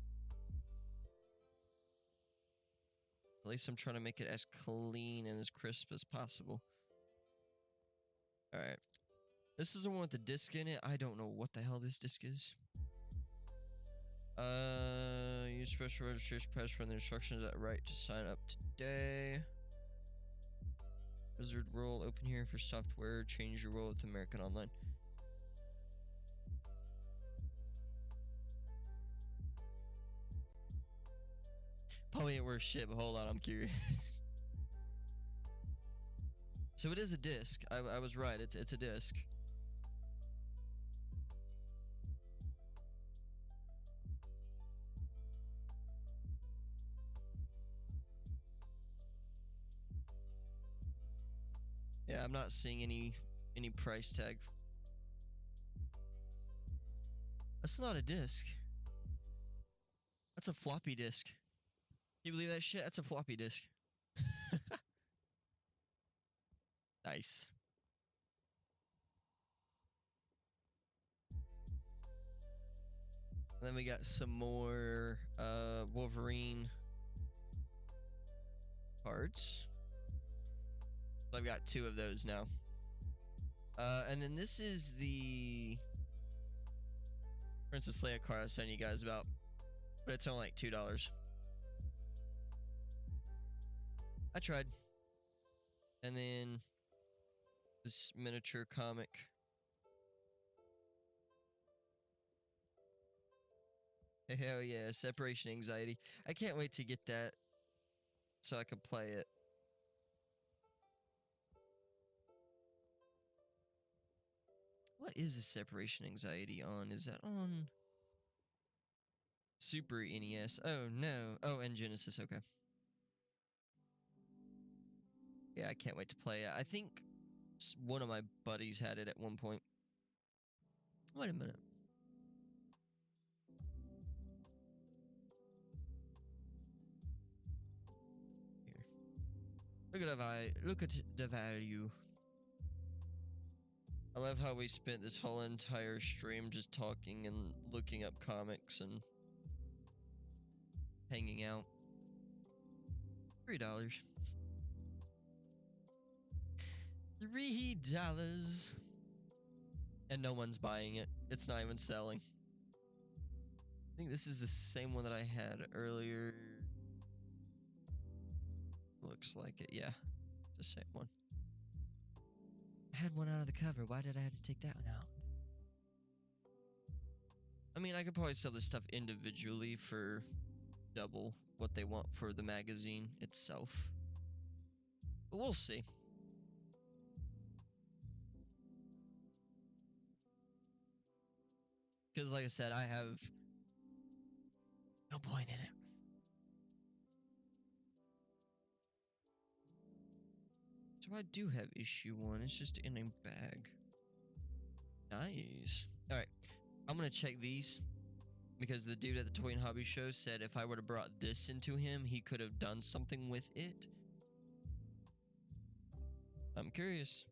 At least I'm trying to make it as clean and as crisp as possible. Alright. This is the one with the disc in it. I don't know what the hell this disc is. Use special registration pass for the instructions at right to sign up today. Wizard role, open here for software. Change your role with American Online. Probably ain't worth shit, but hold on, I'm curious. So it is a disc. I was right. It's a disc. Yeah, I'm not seeing any price tag. That's not a disc. That's a floppy disk. You believe that shit? That's a floppy disk. Nice. And then we got some more Wolverine cards. So I've got 2 of those now. And then this is the Princess Leia card I was telling you guys about, but it's only like $2. I tried. And then this miniature comic. Hell yeah, separation anxiety. I can't wait to get that so I can play it. What is the separation anxiety on? Is that on Super NES? Oh no. Oh, and Genesis, okay. Yeah, I can't wait to play it. I think one of my buddies had it at one point. Wait a minute. Here. Look at the value. I love how we spent this whole entire stream just talking and looking up comics and hanging out. $3. $3. And no one's buying it. It's not even selling. I think this is the same one that I had earlier. Looks like it, yeah. The same one. I had one out of the cover. Why did I have to take that one out? I mean, I could probably sell this stuff individually for double what they want for the magazine itself. But we'll see. Because like I said, I have no point in it. So I do have issue 1. It's just in a bag. Nice. Alright. I'm going to check these. Because the dude at the Toy and Hobby Show said if I would have brought this into him, he could have done something with it. I'm curious.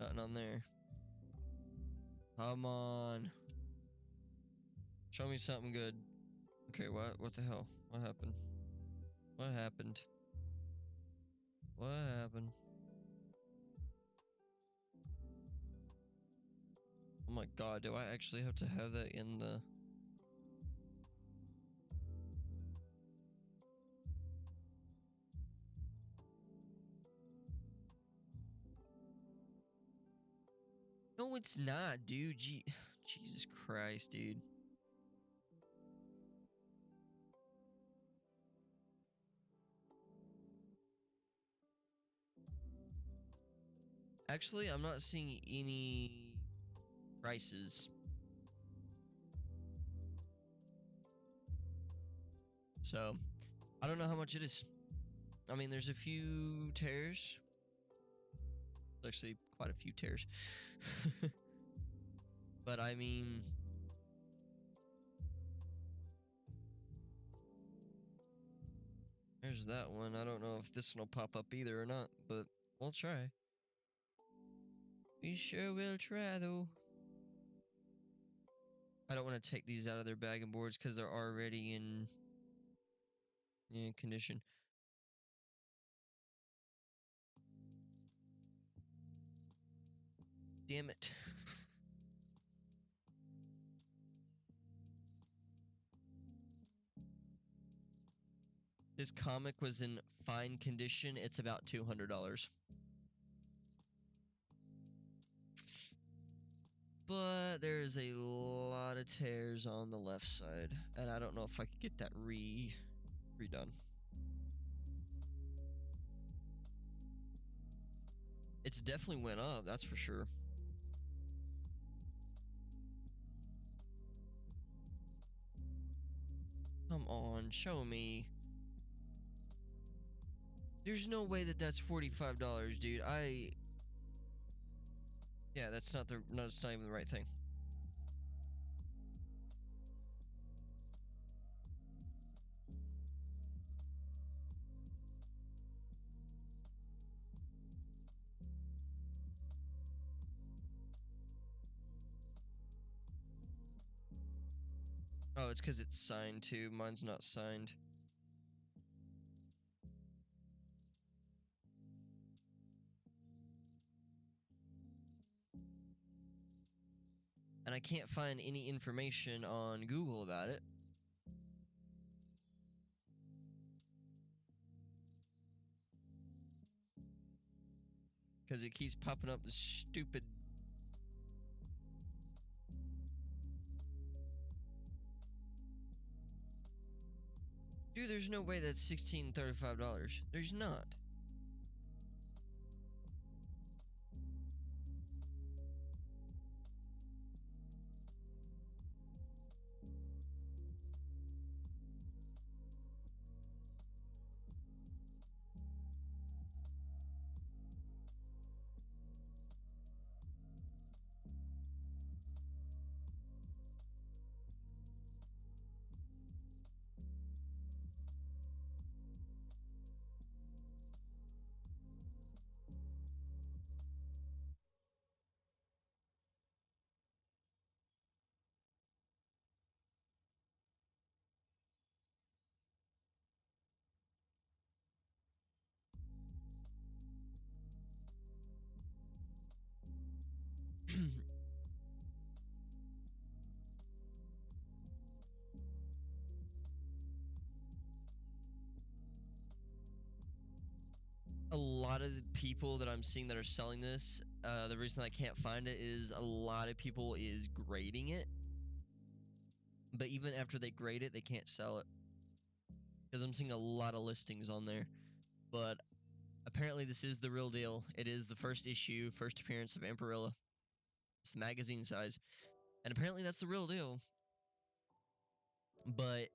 Nothing on there. Come on. Show me something good. Okay, what the hell? What happened? What happened? What happened? Oh my god, do I actually have to have that in the... No, it's not, dude. Jesus Christ, dude. Actually, I'm not seeing any prices. So, I don't know how much it is. I mean, there's a few tears. Actually, quite a few tears. But I mean... There's that one. I don't know if this one will pop up either or not, but we'll try. We sure will try, though. I don't want to take these out of their bag and boards because they're already in condition. Damn it. This comic was in fine condition. It's about $200. But there's a lot of tears on the left side, and I don't know if I could get that redone. It's definitely went up, that's for sure. Come on, show me. There's no way that that's $45, dude. Yeah, that's not it's not even the right thing. Oh, it's because it's signed too. Mine's not signed. And I can't find any information on Google about it. Because it keeps popping up this stupid... Dude, there's no way that's $1635. There's not. lot of the people that I'm seeing that are selling this, the reason I can't find it is a lot of people is grading it. But even after they grade it, they can't sell it. Because I'm seeing a lot of listings on there. But apparently this is the real deal. It is the first issue, first appearance of Amperilla. It's the magazine size. And apparently that's the real deal. But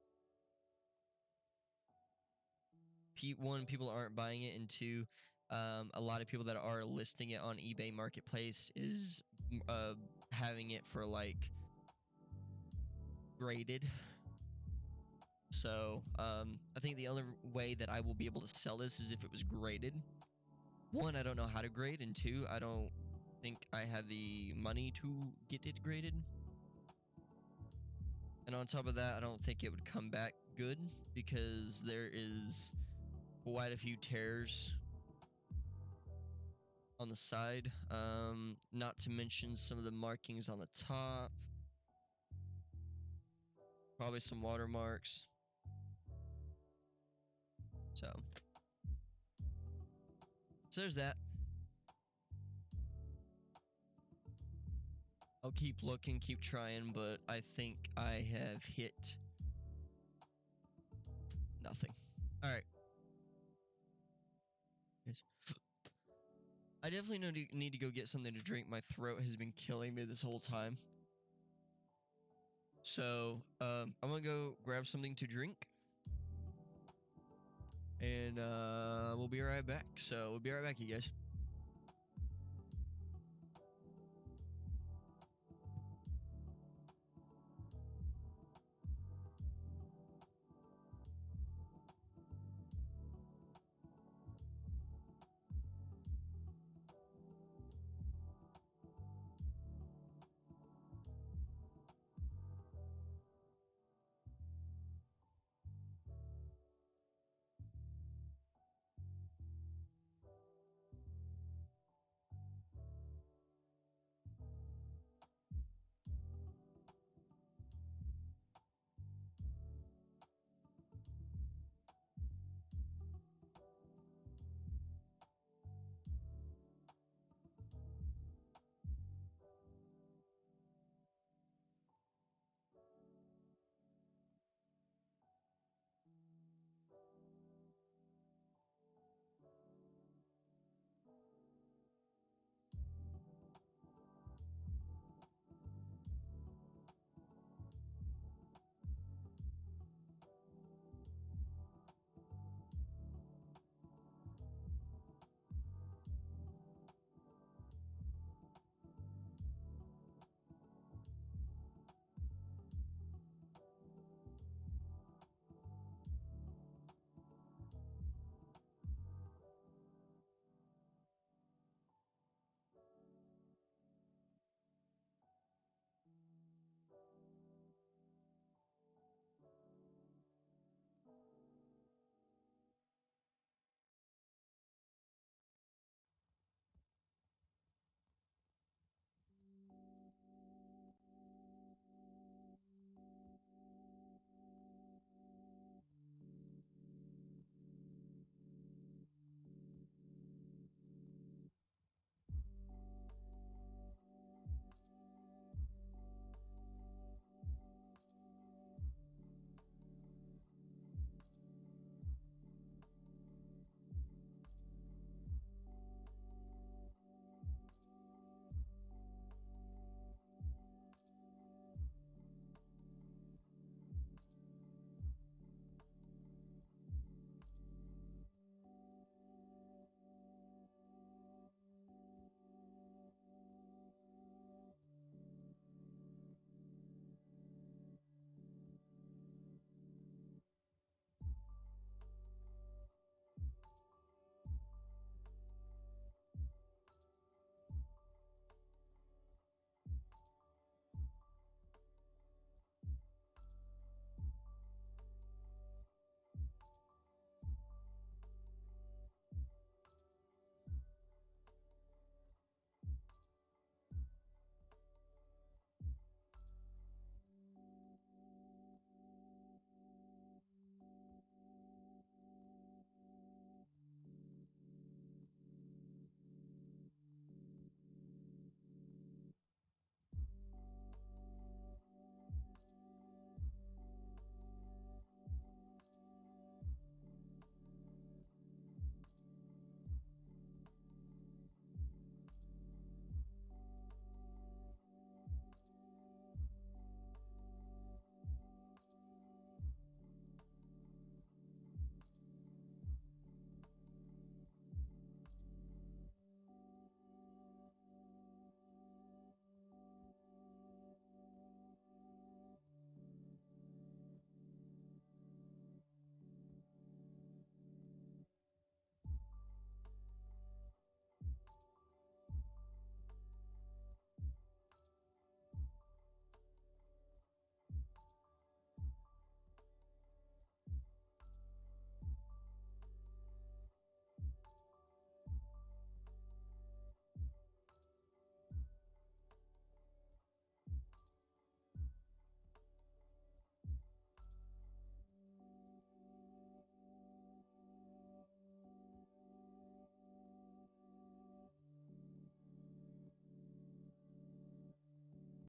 one, people aren't buying it, and two, a lot of people that are listing it on eBay Marketplace is having it for like graded. So I think the only way that I will be able to sell this is if it was graded. One, I don't know how to grade, and two, I don't think I have the money to get it graded. And on top of that, I don't think it would come back good because there is quite a few tears on the side, not to mention some of the markings on the top, probably some watermarks. So there's that. I'll keep looking, keep trying, but I think I have hit nothing. All right. I definitely need to go get something to drink. My throat has been killing me this whole time. So, I'm gonna go grab something to drink. And, we'll be right back. So, we'll be right back, you guys.